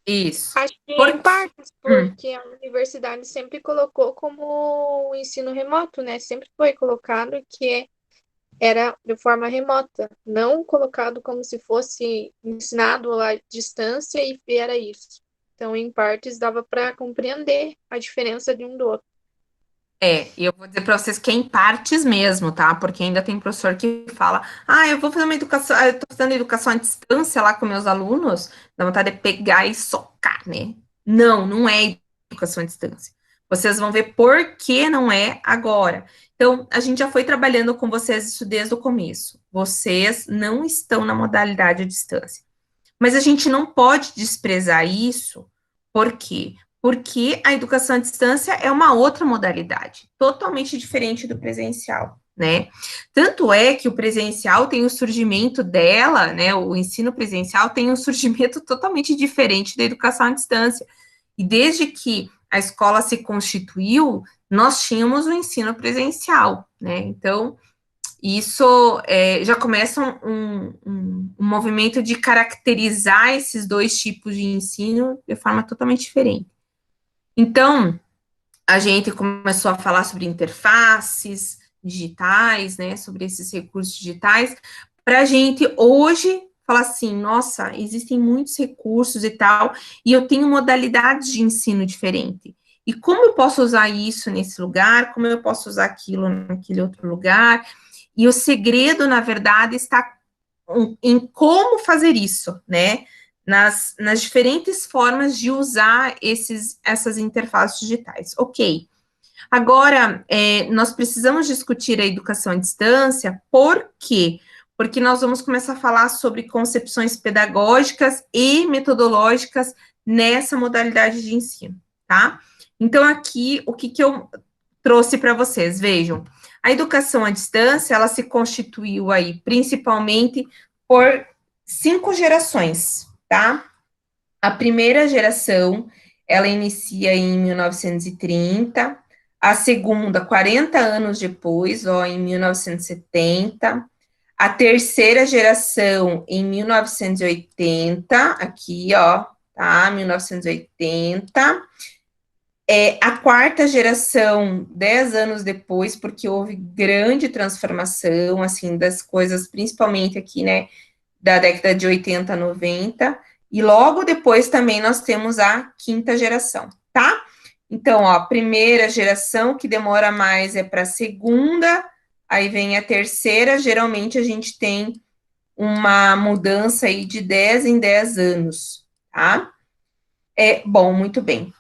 Isso. Acho que em partes, porque a universidade sempre colocou como o ensino remoto, né? Sempre foi colocado que era de forma remota, não colocado como se fosse ensinado à distância e era isso. Então, em partes, dava para compreender a diferença de um do outro. E eu vou dizer para vocês que é em partes mesmo, tá? Porque ainda tem professor que fala, eu vou fazer uma educação, eu tô fazendo educação à distância lá com meus alunos, dá vontade de pegar e socar, né? Não é educação à distância. Vocês vão ver por que não é agora. Então, a gente já foi trabalhando com vocês isso desde o começo. Vocês não estão na modalidade à distância. Mas a gente não pode desprezar isso, por quê? Porque a educação à distância é uma outra modalidade, totalmente diferente do presencial, né? Tanto é que o presencial tem o surgimento dela, né? O ensino presencial tem um surgimento totalmente diferente da educação à distância. E desde que a escola se constituiu, nós tínhamos o ensino presencial, né? Então, isso já começa um movimento de caracterizar esses dois tipos de ensino de forma totalmente diferente. Então, a gente começou a falar sobre interfaces digitais, né, sobre esses recursos digitais, para a gente hoje falar assim, nossa, existem muitos recursos e tal, e eu tenho modalidades de ensino diferente. E como eu posso usar isso nesse lugar, como eu posso usar aquilo naquele outro lugar, e o segredo, na verdade, está em como fazer isso, né, nas diferentes formas de usar essas interfaces digitais. Ok. Agora, nós precisamos discutir a educação à distância, por quê? Porque nós vamos começar a falar sobre concepções pedagógicas e metodológicas nessa modalidade de ensino, tá? Então, aqui, o que eu trouxe para vocês? Vejam, a educação à distância, ela se constituiu aí, principalmente, por 5 gerações, tá? A primeira geração, ela inicia em 1930, a segunda, 40 anos depois, ó, em 1970, a terceira geração em 1980, aqui, ó, tá, 1980, a quarta geração, 10 anos depois, porque houve grande transformação, assim, das coisas, principalmente aqui, né, da década de 80, 90, e logo depois também nós temos a quinta geração, tá? Então, ó, a primeira geração, que demora mais, para a segunda, aí vem a terceira, geralmente a gente tem uma mudança aí de 10 em 10 anos, tá? Bom, muito bem.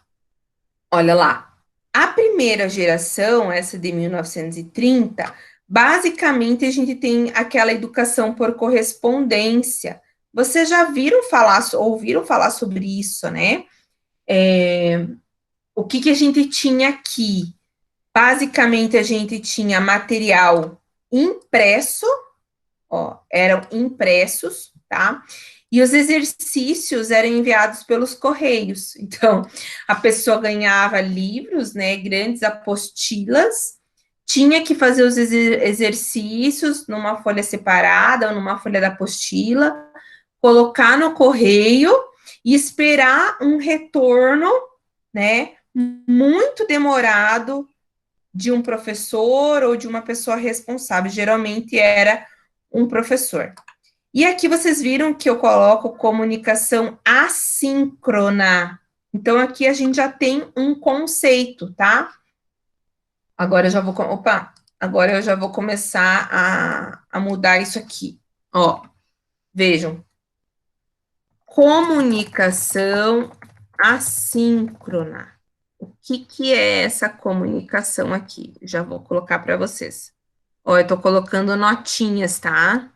Olha lá, a primeira geração, essa de 1930, basicamente a gente tem aquela educação por correspondência. Vocês já ouviram falar sobre isso, né? O que a gente tinha aqui? Basicamente, a gente tinha material impresso, ó, eram impressos, tá? E os exercícios eram enviados pelos correios. Então, a pessoa ganhava livros, né, grandes apostilas, tinha que fazer os exercícios numa folha separada ou numa folha da apostila, colocar no correio e esperar um retorno, né, muito demorado de um professor ou de uma pessoa responsável. Geralmente era um professor. E aqui vocês viram que eu coloco comunicação assíncrona. Então, aqui a gente já tem um conceito, tá? Agora eu já vou... Agora eu já vou começar a mudar isso aqui. Ó, vejam. Comunicação assíncrona. O que é essa comunicação aqui? Já vou colocar para vocês. Ó, eu tô colocando notinhas, tá?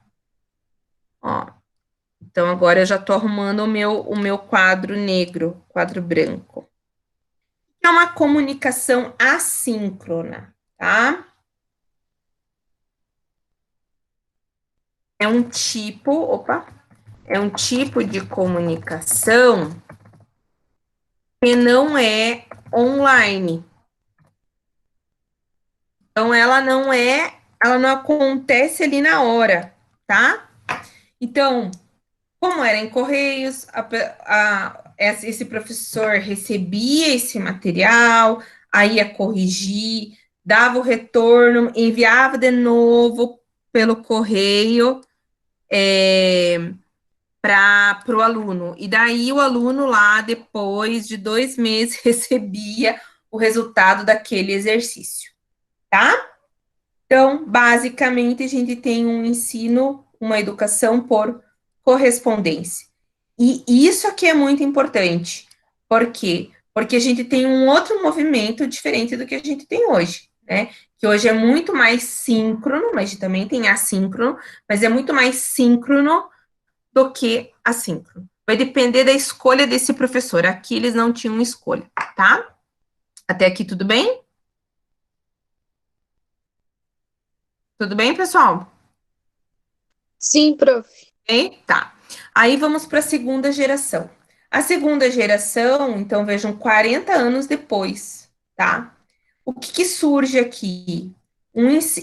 Ó, então agora eu já tô arrumando o meu quadro negro, quadro branco. É uma comunicação assíncrona, tá? É um tipo de comunicação que não é online. Então, ela não acontece ali na hora, tá? Então, como era em correios, esse professor recebia esse material, aí ia corrigir, dava o retorno, enviava de novo pelo correio para o aluno. E daí o aluno lá, depois de 2 meses, recebia o resultado daquele exercício, tá? Então, basicamente, a gente tem um ensino, uma educação por correspondência. E isso aqui é muito importante. Por quê? Porque a gente tem um outro movimento diferente do que a gente tem hoje, né? Que hoje é muito mais síncrono, mas também tem assíncrono, mas é muito mais síncrono do que assíncrono. Vai depender da escolha desse professor. Aqui eles não tinham escolha, tá? Até aqui tudo bem? Tudo bem, pessoal? Sim, prof. Tá. Aí vamos para a segunda geração. A segunda geração, então, vejam, 40 anos depois, tá? O que surge aqui?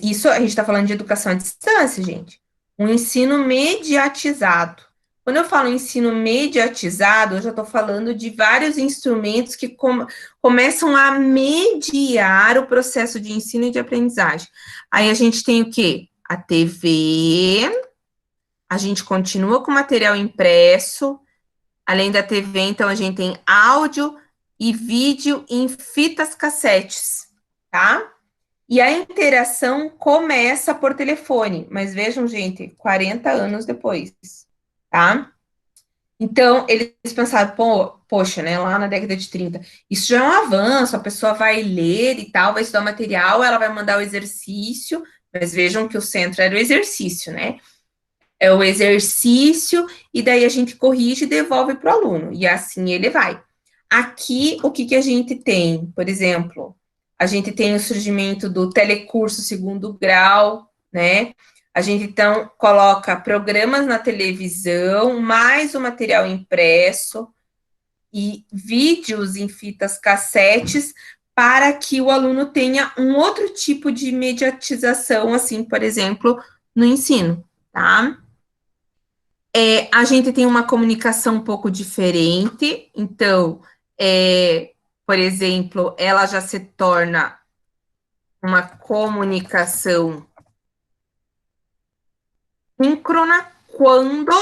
Isso a gente está falando de educação à distância, gente. Um ensino mediatizado. Quando eu falo ensino mediatizado, eu já estou falando de vários instrumentos que começam a mediar o processo de ensino e de aprendizagem. Aí a gente tem o quê? A TV, a gente continua com material impresso, além da TV, então, a gente tem áudio e vídeo em fitas cassetes, tá? E a interação começa por telefone, mas vejam, gente, 40 anos depois, tá? Então, eles pensaram, poxa, né, lá na década de 30, isso já é um avanço, a pessoa vai ler e tal, vai estudar o material, ela vai mandar o exercício, mas vejam que o centro era o exercício, né? É o exercício, e daí a gente corrige e devolve para o aluno, e assim ele vai. Aqui, o que a gente tem? Por exemplo, a gente tem o surgimento do telecurso segundo grau, né? A gente, então, coloca programas na televisão, mais o material impresso e vídeos em fitas cassetes, para que o aluno tenha um outro tipo de mediatização, assim, por exemplo, no ensino, tá? A gente tem uma comunicação um pouco diferente, então, por exemplo, ela já se torna uma comunicação síncrona quando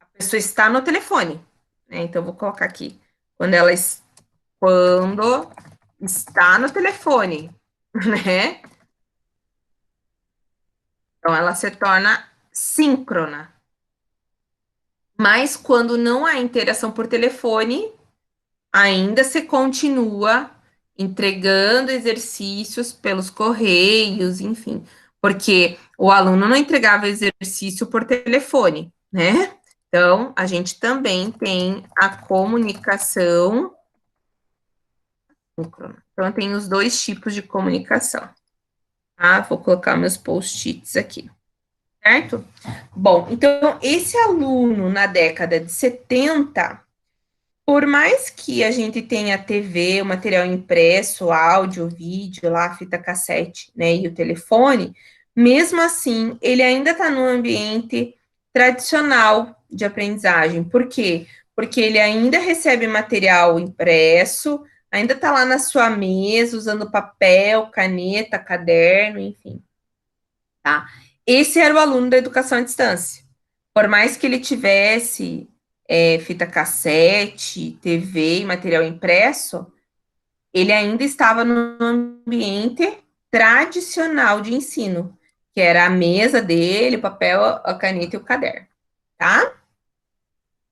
a pessoa está no telefone, né? Então, vou colocar aqui, quando está no telefone, né? Então, ela se torna síncrona. Mas quando não há interação por telefone, ainda se continua entregando exercícios pelos correios, enfim, porque o aluno não entregava exercício por telefone, né? Então, a gente também tem a comunicação síncrona. Então, tem os dois tipos de comunicação. Tá? Vou colocar meus post-its aqui. Certo? Bom, então, esse aluno na década de 70, por mais que a gente tenha TV, o material impresso, áudio, vídeo, lá, fita cassete, né, e o telefone, mesmo assim, ele ainda está no ambiente tradicional de aprendizagem. Por quê? Porque ele ainda recebe material impresso, ainda está lá na sua mesa, usando papel, caneta, caderno, enfim. Tá? Esse era o aluno da educação à distância. Por mais que ele tivesse fita cassete, TV e material impresso, ele ainda estava no ambiente tradicional de ensino, que era a mesa dele, o papel, a caneta e o caderno, tá?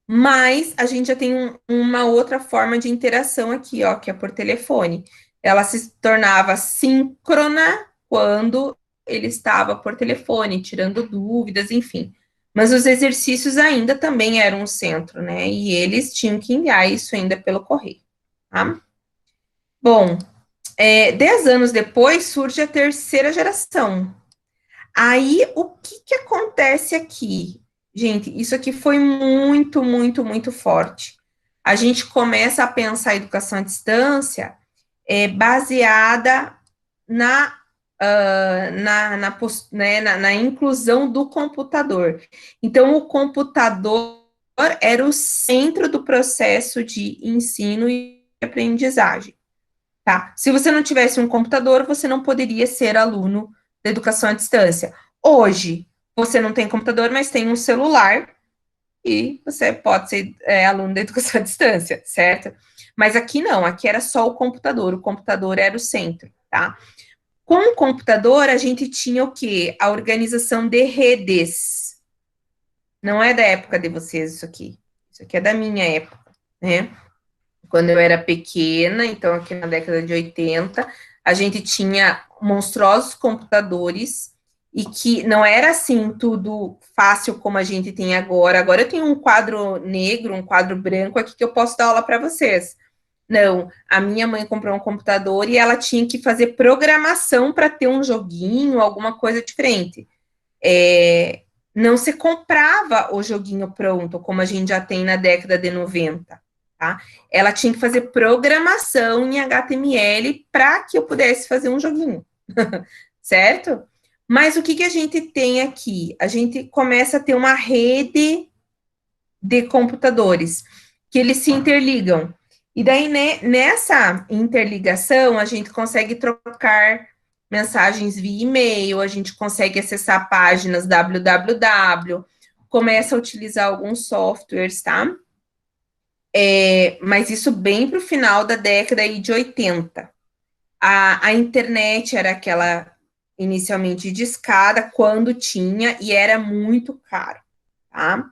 Mas a gente já tem uma outra forma de interação aqui, ó, que é por telefone. Ela se tornava síncrona quando ele estava por telefone, tirando dúvidas, enfim. Mas os exercícios ainda também eram o centro, né? E eles tinham que enviar isso ainda pelo correio, tá? Bom, 10 anos depois surge a terceira geração. Aí, o que acontece aqui? Gente, isso aqui foi muito, muito, muito forte. A gente começa a pensar a educação à distância baseada na inclusão do computador. Então, o computador era o centro do processo de ensino e aprendizagem, tá? Se você não tivesse um computador, você não poderia ser aluno da educação à distância. Hoje, você não tem computador, mas tem um celular e você pode ser aluno da educação à distância, certo? Mas aqui não, aqui era só o computador era o centro, tá? Com o computador, a gente tinha o quê? A organização de redes. Não é da época de vocês isso aqui é da minha época, né? Quando eu era pequena, então aqui na década de 80, a gente tinha monstruosos computadores e que não era assim tudo fácil como a gente tem agora. Agora eu tenho um quadro negro, um quadro branco aqui que eu posso dar aula para vocês. Não, a minha mãe comprou um computador e ela tinha que fazer programação para ter um joguinho, alguma coisa diferente. não se comprava o joguinho pronto, como a gente já tem na década de 90, tá? Ela tinha que fazer programação em HTML para que eu pudesse fazer um joguinho, certo? Mas o que a gente tem aqui? A gente começa a ter uma rede de computadores, que eles se interligam. E daí, nessa interligação, a gente consegue trocar mensagens via e-mail, a gente consegue acessar páginas www, começa a utilizar alguns softwares, tá? Mas isso bem para o final da década aí de 80. A internet era aquela inicialmente de escada, quando tinha, e era muito caro, tá?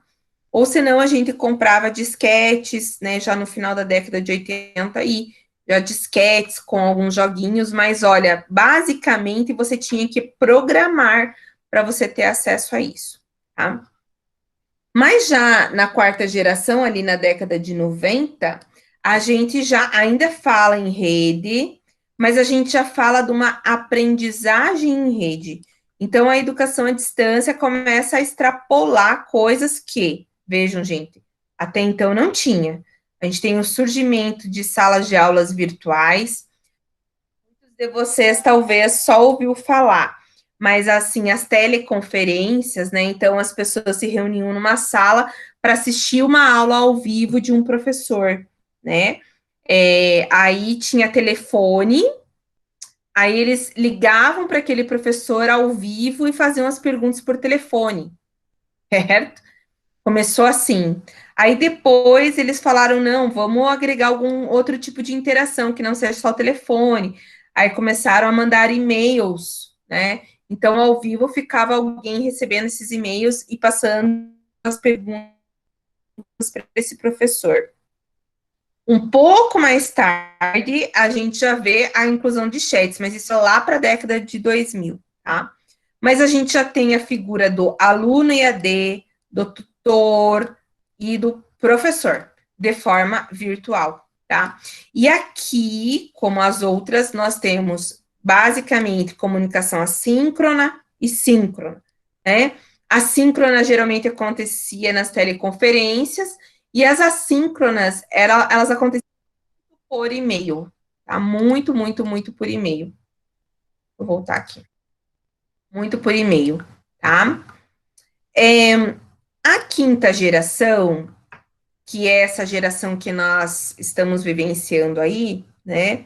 Ou senão a gente comprava disquetes, né, já no final da década de 80, e já disquetes com alguns joguinhos, mas olha, basicamente você tinha que programar para você ter acesso a isso, tá? Mas já na quarta geração, ali na década de 90, a gente já ainda fala em rede, mas a gente já fala de uma aprendizagem em rede. Então, a educação à distância começa a extrapolar coisas que, vejam, gente, até então não tinha. A gente tem o surgimento de salas de aulas virtuais. Muitos de vocês talvez só ouviu falar, mas assim, as teleconferências, né? Então, as pessoas se reuniam numa sala para assistir uma aula ao vivo de um professor, né? Aí tinha telefone, aí eles ligavam para aquele professor ao vivo e faziam as perguntas por telefone, certo? Começou assim. Aí depois eles falaram, não, vamos agregar algum outro tipo de interação que não seja só o telefone. Aí começaram a mandar e-mails, né? Então, ao vivo, ficava alguém recebendo esses e-mails e passando as perguntas para esse professor. Um pouco mais tarde, a gente já vê a inclusão de chats, mas isso é lá para a década de 2000, tá? Mas a gente já tem a figura do aluno EAD, do tutor e do professor, de forma virtual, tá? E aqui, como as outras, nós temos basicamente comunicação assíncrona e síncrona, né? A síncrona geralmente acontecia nas teleconferências e as assíncronas, elas aconteciam por e-mail, tá? Muito, muito, muito por e-mail. Vou voltar aqui. Muito por e-mail, tá? A quinta geração, que é essa geração que nós estamos vivenciando aí, né,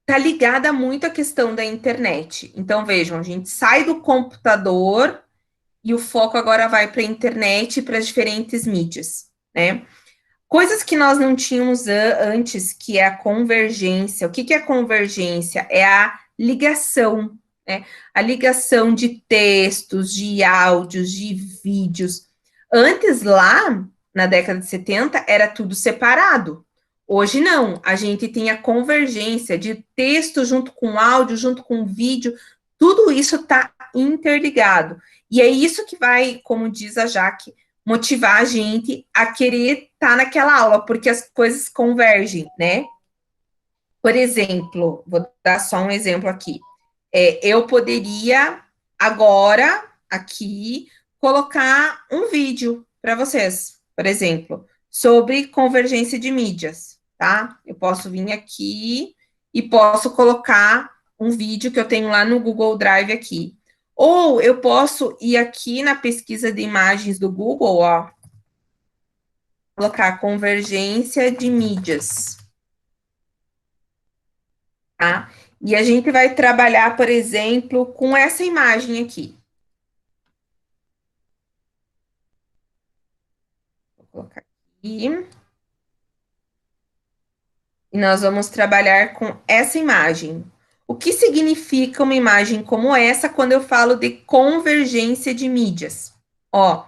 tá ligada muito à questão da internet. Então, vejam, a gente sai do computador e o foco agora vai para a internet e para as diferentes mídias, né? Coisas que nós não tínhamos antes, que é a convergência. O que é a convergência? É a ligação, né? A ligação de textos, de áudios, de vídeos. Antes, lá, na década de 70, era tudo separado. Hoje, não. A gente tem a convergência de texto junto com áudio, junto com vídeo. Tudo isso está interligado. E é isso que vai, como diz a Jaque, motivar a gente a querer estar naquela aula, porque as coisas convergem, né? Por exemplo, vou dar só um exemplo aqui. Eu poderia agora, aqui, colocar um vídeo para vocês, por exemplo, sobre convergência de mídias, tá? Eu posso vir aqui e posso colocar um vídeo que eu tenho lá no Google Drive aqui. Ou eu posso ir aqui na pesquisa de imagens do Google, ó, colocar convergência de mídias, tá? E a gente vai trabalhar, por exemplo, com essa imagem aqui. Vou colocar aqui. E nós vamos trabalhar com essa imagem. O que significa uma imagem como essa quando eu falo de convergência de mídias? Ó,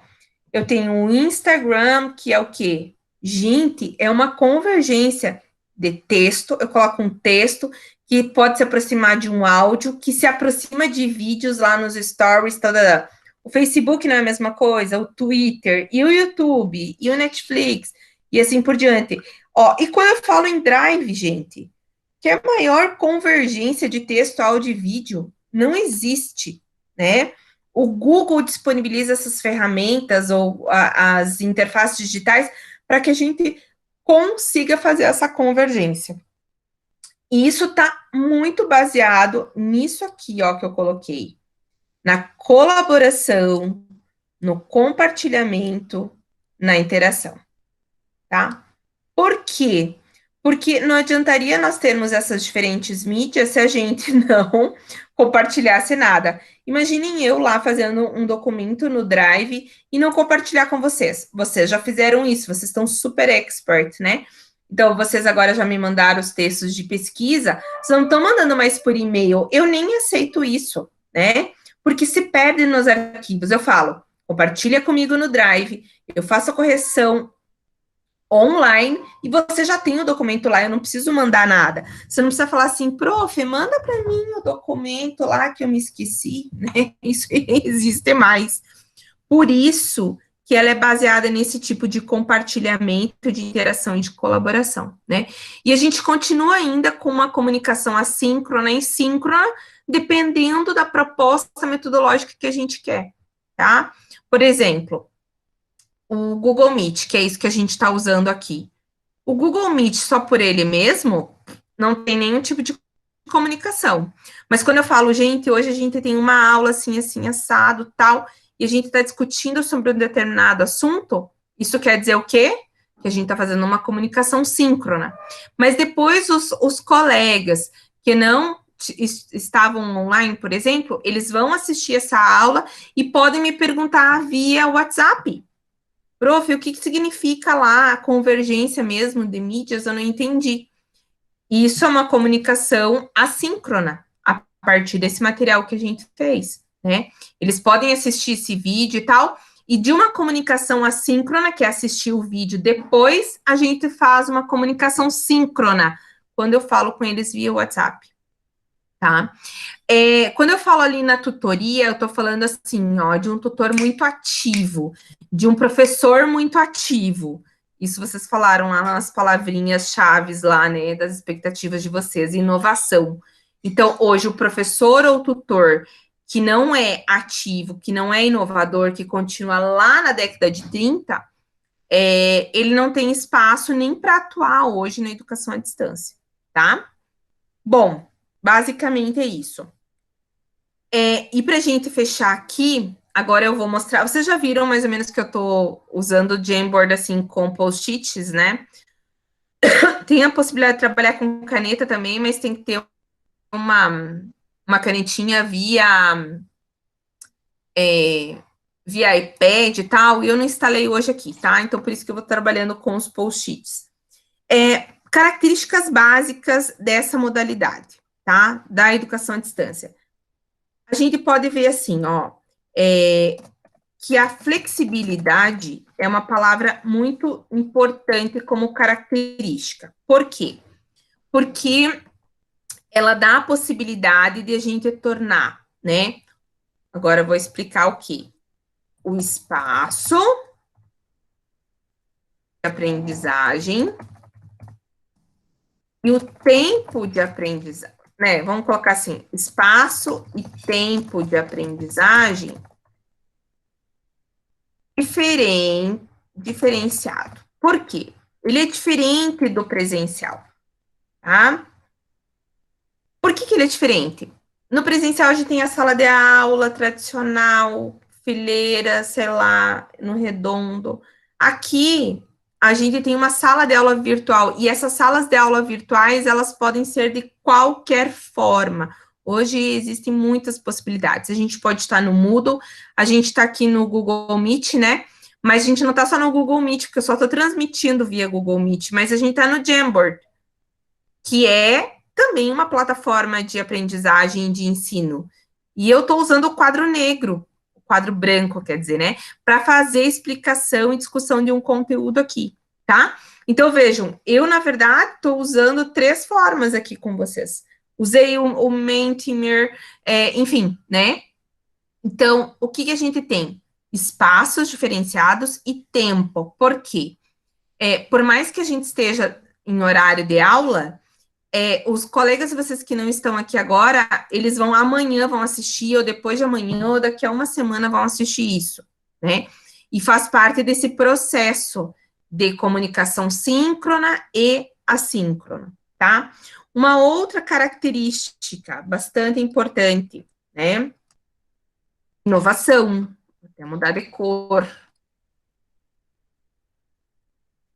eu tenho o Instagram, que é o quê? Gente, é uma convergência de texto. Eu coloco um texto que pode se aproximar de um áudio, que se aproxima de vídeos lá nos stories, tal. O Facebook não é a mesma coisa, o Twitter, e o YouTube, e o Netflix, e assim por diante. Ó, e quando eu falo em Drive, gente, que é a maior convergência de texto, áudio e vídeo, não existe, né? o Google disponibiliza essas ferramentas ou as interfaces digitais para que a gente consiga fazer essa convergência. E isso está muito baseado nisso aqui, ó, que eu coloquei. Na colaboração, no compartilhamento, na interação, tá? Por quê? Porque não adiantaria nós termos essas diferentes mídias se a gente não compartilhasse nada. Imaginem eu lá fazendo um documento no Drive e não compartilhar com vocês. Vocês já fizeram isso, vocês estão super expert, né? Então, vocês agora já me mandaram os textos de pesquisa, vocês não estão mandando mais por e-mail. Eu nem aceito isso, né? Porque se perde nos arquivos. Eu falo, compartilha comigo no Drive, eu faço a correção online e você já tem o documento lá, eu não preciso mandar nada. Você não precisa falar assim, prof, manda para mim o documento lá que eu me esqueci, né? Isso existe mais. Por isso que ela é baseada nesse tipo de compartilhamento, de interação e de colaboração, né? E a gente continua ainda com uma comunicação assíncrona e síncrona, dependendo da proposta metodológica que a gente quer, tá? Por exemplo, o Google Meet, que é isso que a gente está usando aqui. O Google Meet, só por ele mesmo, não tem nenhum tipo de comunicação. Mas quando eu falo, gente, hoje a gente tem uma aula assim, assim, assado, tal, e a gente está discutindo sobre um determinado assunto, isso quer dizer o quê? Que a gente está fazendo uma comunicação síncrona. Mas depois os colegas que não estavam online, por exemplo, eles vão assistir essa aula e podem me perguntar via WhatsApp. Prof, o que significa lá a convergência mesmo de mídias? Eu não entendi. Isso é uma comunicação assíncrona, a partir desse material que a gente fez, né? Eles podem assistir esse vídeo e tal, e de uma comunicação assíncrona, que é assistir o vídeo depois, a gente faz uma comunicação síncrona, quando eu falo com eles via WhatsApp, tá? Quando eu falo ali na tutoria, eu tô falando assim, ó, de um tutor muito ativo, de um professor muito ativo. Isso vocês falaram lá nas palavrinhas chaves lá, né, das expectativas de vocês, inovação. Então, hoje, o professor ou tutor que não é ativo, que não é inovador, que continua lá na década de 30, ele não tem espaço nem para atuar hoje na educação à distância, tá? Bom, basicamente é isso. E para a gente fechar aqui, agora eu vou mostrar. Vocês já viram mais ou menos que eu estou usando o Jamboard assim com post-its, né? Tem a possibilidade de trabalhar com caneta também, mas tem que ter uma canetinha via iPad e tal, e eu não instalei hoje aqui, tá? Então, por isso que eu vou trabalhando com os post-its. Características básicas dessa modalidade, tá? Da educação à distância. A gente pode ver assim, ó, que a flexibilidade é uma palavra muito importante como característica. Por quê? Porque ela dá a possibilidade de a gente tornar, né? Agora eu vou explicar o quê? O espaço de aprendizagem e o tempo de aprendizagem, né? Vamos colocar assim, espaço e tempo de aprendizagem diferenciado. Por quê? Ele é diferente do presencial, tá? Por que ele é diferente? No presencial a gente tem a sala de aula tradicional, fileira, sei lá, no redondo. Aqui a gente tem uma sala de aula virtual, e essas salas de aula virtuais, elas podem ser de qualquer forma. Hoje existem muitas possibilidades. A gente pode estar no Moodle, a gente está aqui no Google Meet, né? Mas a gente não está só no Google Meet, porque eu só estou transmitindo via Google Meet, mas a gente está no Jamboard, que é também uma plataforma de aprendizagem e de ensino. E eu estou usando o quadro negro, o quadro branco, quer dizer, né? Para fazer explicação e discussão de um conteúdo aqui, tá? Então, vejam, eu, na verdade, estou usando 3 formas aqui com vocês. Usei o Mentimeter, enfim, né? Então, o que a gente tem? Espaços diferenciados e tempo. Por quê? Por mais que a gente esteja em horário de aula, os colegas de vocês que não estão aqui agora, eles vão amanhã vão assistir, ou depois de amanhã, ou daqui a uma semana vão assistir isso, né? E faz parte desse processo de comunicação síncrona e assíncrona, tá? Uma outra característica bastante importante, né? Inovação, vou até mudar de cor.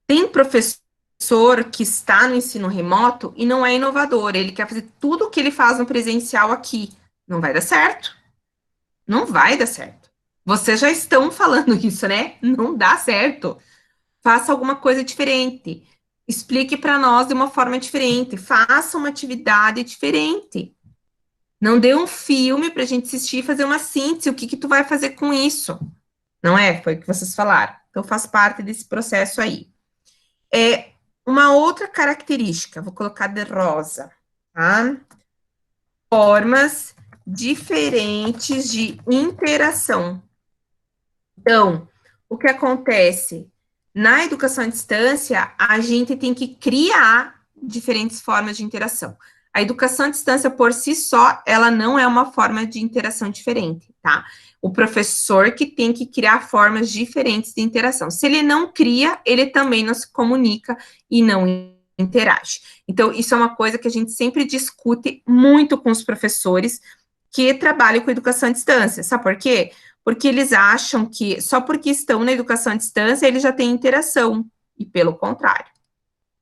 Tem professor que está no ensino remoto e não é inovador, ele quer fazer tudo o que ele faz no presencial aqui. Não vai dar certo. Não vai dar certo. Vocês já estão falando isso, né? Não dá certo. Faça alguma coisa diferente. Explique para nós de uma forma diferente. Faça uma atividade diferente. Não dê um filme para a gente assistir e fazer uma síntese. O que que tu vai fazer com isso? Não é? Foi o que vocês falaram. Então, faz parte desse processo aí. Uma outra característica, vou colocar de rosa, tá? Formas diferentes de interação. Então, o que acontece? Na educação à distância, a gente tem que criar diferentes formas de interação. A educação à distância, por si só, ela não é uma forma de interação diferente, tá? O professor que tem que criar formas diferentes de interação. Se ele não cria, ele também não se comunica e não interage. Então, isso é uma coisa que a gente sempre discute muito com os professores que trabalham com educação à distância. Sabe por quê? Porque eles acham que só porque estão na educação à distância, eles já têm interação, e pelo contrário.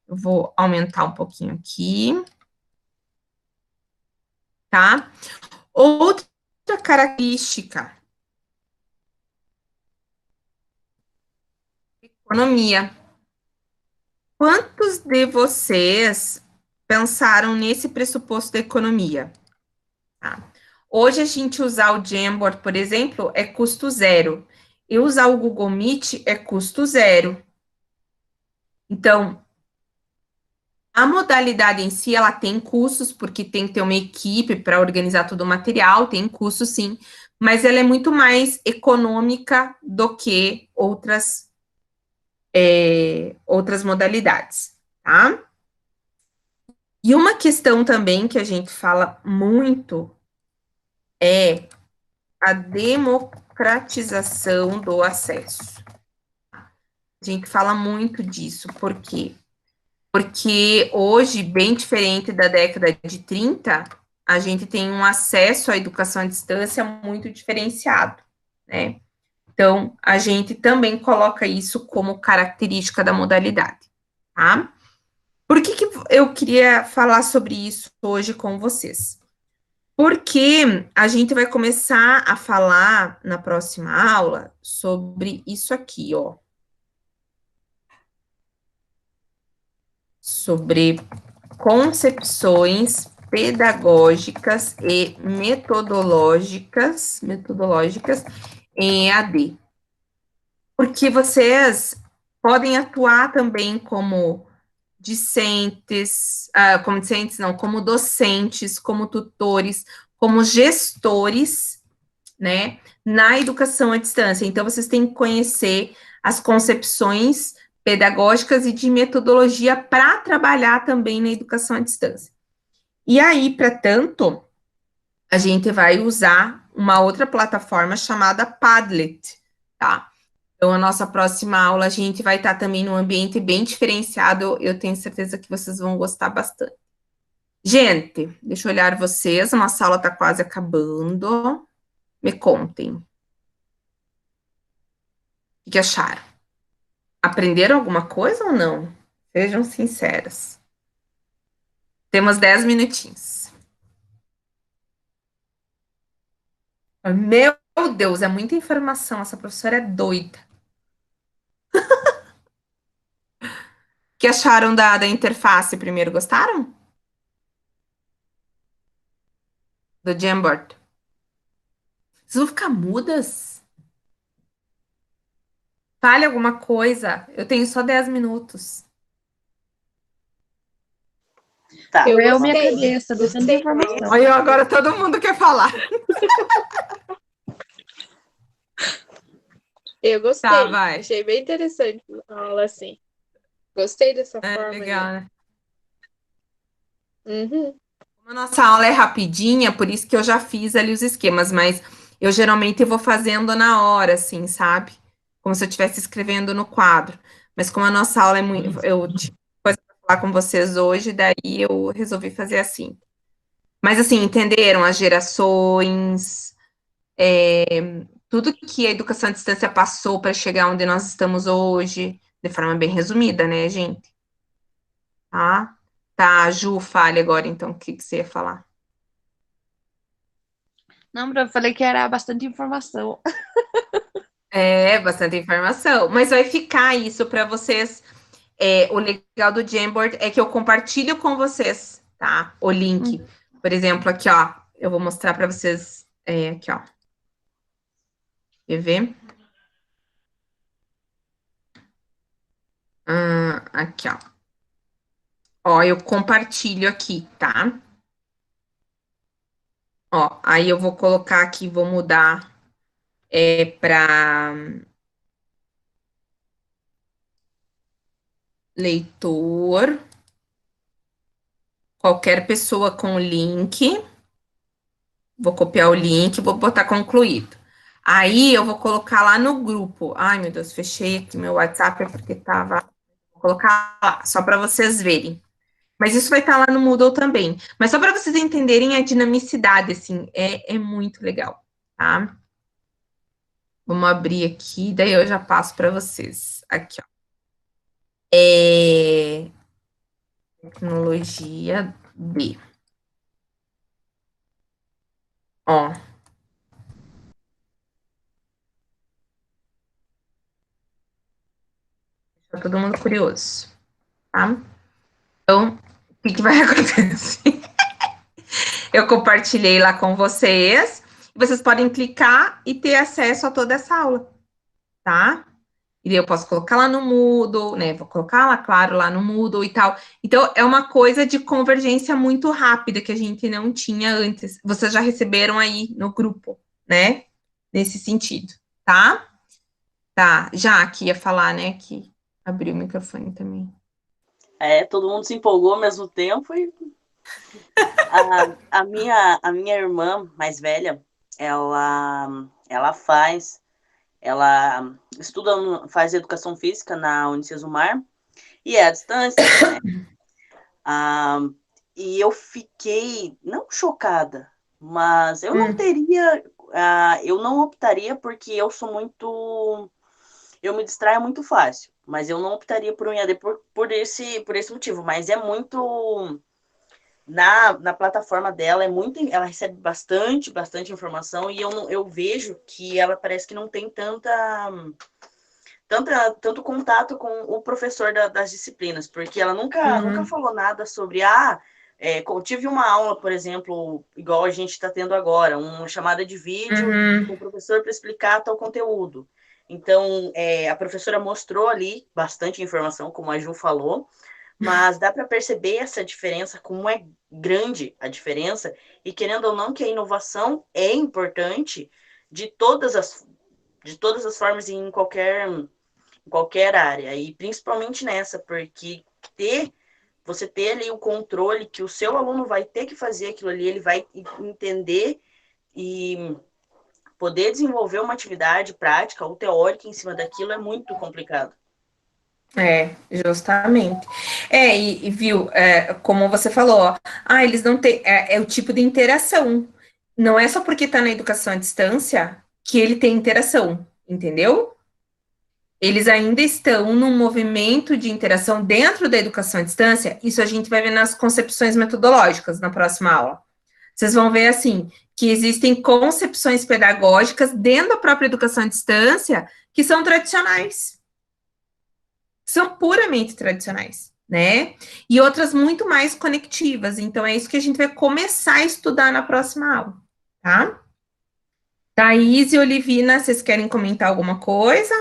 Eu vou aumentar um pouquinho aqui. Tá? Outra característica. Economia. Quantos de vocês pensaram nesse pressuposto da economia? Tá? Hoje, a gente usar o Jamboard, por exemplo, é custo zero. E usar o Google Meet é custo zero. Então, a modalidade em si, ela tem custos, porque tem que ter uma equipe para organizar todo o material, tem custo sim, mas ela é muito mais econômica do que outras modalidades, tá? E uma questão também que a gente fala muito é a democratização do acesso. A gente fala muito disso, por quê? Porque hoje, bem diferente da década de 30, a gente tem um acesso à educação à distância muito diferenciado, né? Então, a gente também coloca isso como característica da modalidade, tá? Por que eu queria falar sobre isso hoje com vocês? Porque a gente vai começar a falar na próxima aula sobre isso aqui, ó. Sobre concepções pedagógicas e metodológicas em EAD. Porque vocês podem atuar também como como docentes, como tutores, como gestores, né, na educação à distância. Então, vocês têm que conhecer as concepções pedagógicas e de metodologia para trabalhar também na educação à distância. E aí, para tanto, a gente vai usar uma outra plataforma chamada Padlet, tá? Então, a nossa próxima aula, a gente vai estar também num ambiente bem diferenciado, eu tenho certeza que vocês vão gostar bastante. Gente, deixa eu olhar vocês, a nossa aula está quase acabando. Me contem. O que acharam? Aprenderam alguma coisa ou não? Sejam sinceras. Temos 10 minutinhos. Meu Deus, é muita informação. Essa professora é doida. O que acharam da interface primeiro? Gostaram? Do Jamboard? Vocês vão ficar mudas? Fale alguma coisa. Eu tenho só 10 minutos. Tá. Eu minha cabeça, dou tanta informação. Olha, agora todo mundo quer falar. Eu gostei. Tá, vai. Achei bem interessante a aula assim. Gostei dessa forma. Legal, né? Uhum. Como a nossa aula é rapidinha, por isso que eu já fiz ali os esquemas, mas eu geralmente vou fazendo na hora, assim, sabe? Como se eu estivesse escrevendo no quadro. Mas como a nossa aula é muito. Eu tive coisa para falar com vocês hoje, daí eu resolvi fazer assim. Mas assim, entenderam as gerações, tudo que a educação à distância passou para chegar onde nós estamos hoje, de forma bem resumida, né, gente? Tá? Tá, Ju, fale agora então o que você ia falar. Não, eu falei que era bastante informação. É, bastante informação, mas vai ficar isso para vocês. O legal do Jamboard é que eu compartilho com vocês, tá? O link. Por exemplo, aqui, ó, eu vou mostrar para vocês, aqui, ó. Quer ver? Aqui, ó. Ó, eu compartilho aqui, tá? Ó, aí eu vou colocar aqui, vou mudar para leitor, qualquer pessoa com link. Vou copiar o link, vou botar concluído. Aí eu vou colocar lá no grupo. Ai, meu Deus, fechei aqui meu WhatsApp porque tava. Vou colocar lá, só para vocês verem. Mas isso vai estar lá no Moodle também. Mas só para vocês entenderem a dinamicidade, assim, é muito legal, tá? Vamos abrir aqui, daí eu já passo para vocês. Aqui, ó. Tecnologia B. Ó. Tá todo mundo curioso, tá? Então, o que vai acontecer? Eu compartilhei lá com vocês. Vocês podem clicar e ter acesso a toda essa aula, tá? E daí eu posso colocar lá no Moodle, né? Vou colocar lá, claro, lá no Moodle e tal. Então, é uma coisa de convergência muito rápida que a gente não tinha antes. Vocês já receberam aí no grupo, né? Nesse sentido, tá? Tá, já que ia falar, né? Que abriu o microfone também. Todo mundo se empolgou ao mesmo tempo e a minha irmã mais velha, ela faz educação física na Unicesumar e é à distância, né? E eu fiquei, não chocada, mas eu não teria, eu não optaria porque eu me distraio muito fácil, mas eu não optaria por um EAD por esse motivo, mas é muito na plataforma dela ela recebe bastante informação e eu vejo que ela parece que não tem tanto contato com o professor das disciplinas, porque ela nunca falou nada sobre eu tive uma aula, por exemplo, igual a gente está tendo agora, uma chamada de vídeo com o professor para explicar tal conteúdo. Então, a professora mostrou ali bastante informação, como a Ju falou, mas dá para perceber essa diferença, como é grande a diferença, e querendo ou não que a inovação é importante de todas as formas em qualquer área, e principalmente nessa, porque você ter ali o controle que o seu aluno vai ter que fazer aquilo ali, ele vai entender e poder desenvolver uma atividade prática ou teórica em cima daquilo é muito complicado. Justamente. E viu, como você falou, eles não têm, é o tipo de interação. Não é só porque está na educação à distância que ele tem interação, entendeu? Eles ainda estão num movimento de interação dentro da educação à distância, isso a gente vai ver nas concepções metodológicas na próxima aula. Vocês vão ver, assim, que existem concepções pedagógicas dentro da própria educação à distância que são tradicionais. São puramente tradicionais, né? E outras muito mais conectivas. Então, é isso que a gente vai começar a estudar na próxima aula, tá? Thaís e Olivina, vocês querem comentar alguma coisa?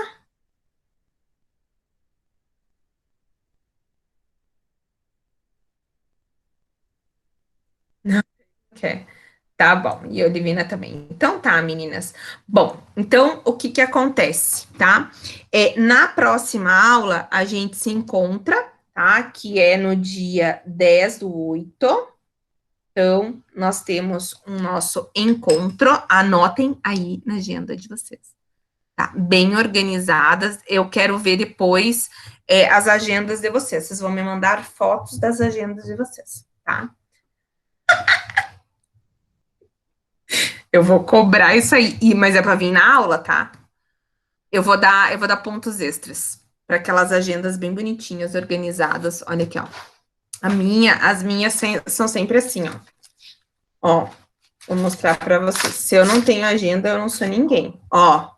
Não quer. Tá bom, e Olivina também. Então tá, meninas. Bom, então o que acontece, tá? Na próxima aula a gente se encontra, tá? Que é no dia 10/8, Então, nós temos um nosso encontro, anotem aí na agenda de vocês, tá? Bem organizadas, eu quero ver depois as agendas de vocês vão me mandar fotos das agendas de vocês, tá? Eu vou cobrar isso aí, mas é para vir na aula, tá? Eu vou dar pontos extras para aquelas agendas bem bonitinhas, organizadas. Olha aqui, ó. As minhas são sempre assim, ó. Ó, vou mostrar para vocês. Se eu não tenho agenda, eu não sou ninguém. Ó.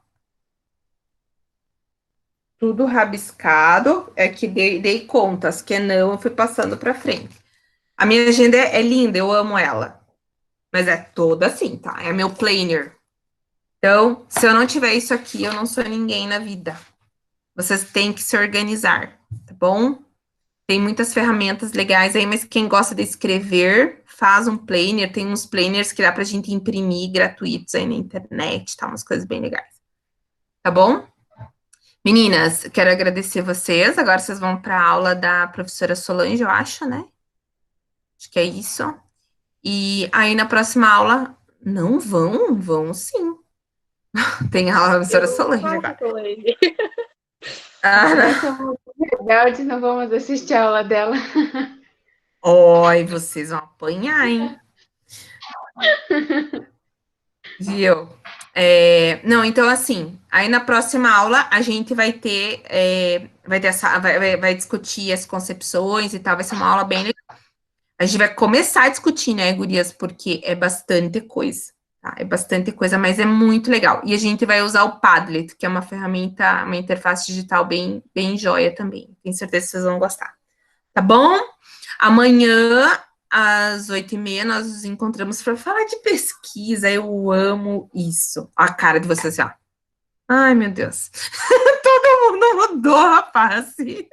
Tudo rabiscado, é que dei contas, que não, eu fui passando para frente. A minha agenda é linda, eu amo ela. Mas é toda assim, tá? É meu planner. Então, se eu não tiver isso aqui, eu não sou ninguém na vida. Vocês têm que se organizar, tá bom? Tem muitas ferramentas legais aí, mas quem gosta de escrever, faz um planner. Tem uns planners que dá pra gente imprimir gratuitos aí na internet, tá? Umas coisas bem legais. Tá bom? Meninas, quero agradecer vocês. Agora vocês vão para a aula da professora Solange, eu acho, né? Acho que é isso. E aí na próxima aula, não vão sim. Tem a aula da professora Solange agora. Vai ser muito legal, de não vamos assistir a aula dela. Oi, vocês vão apanhar, hein? Viu? Não, então assim, aí na próxima aula a gente vai ter vai discutir as concepções e tal, vai ser uma aula bem legal. A gente vai começar a discutir, né, gurias, porque é bastante coisa, tá? É bastante coisa, mas é muito legal. E a gente vai usar o Padlet, que é uma ferramenta, uma interface digital bem joia também. Tenho certeza que vocês vão gostar. Tá bom? Amanhã, às 8h30, nós nos encontramos para falar de pesquisa. Eu amo isso. A cara de vocês, ó. Ai, meu Deus. Todo mundo mudou a face.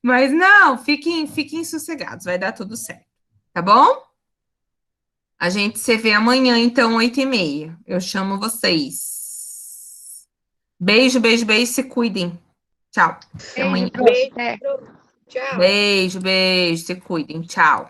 Mas não, fiquem sossegados, vai dar tudo certo. Tá bom? A gente se vê amanhã, então, 8h30. Eu chamo vocês. Beijo, beijo, beijo. Se cuidem. Tchau. Até amanhã. Beijo. Tchau. Beijo, beijo. Se cuidem. Tchau.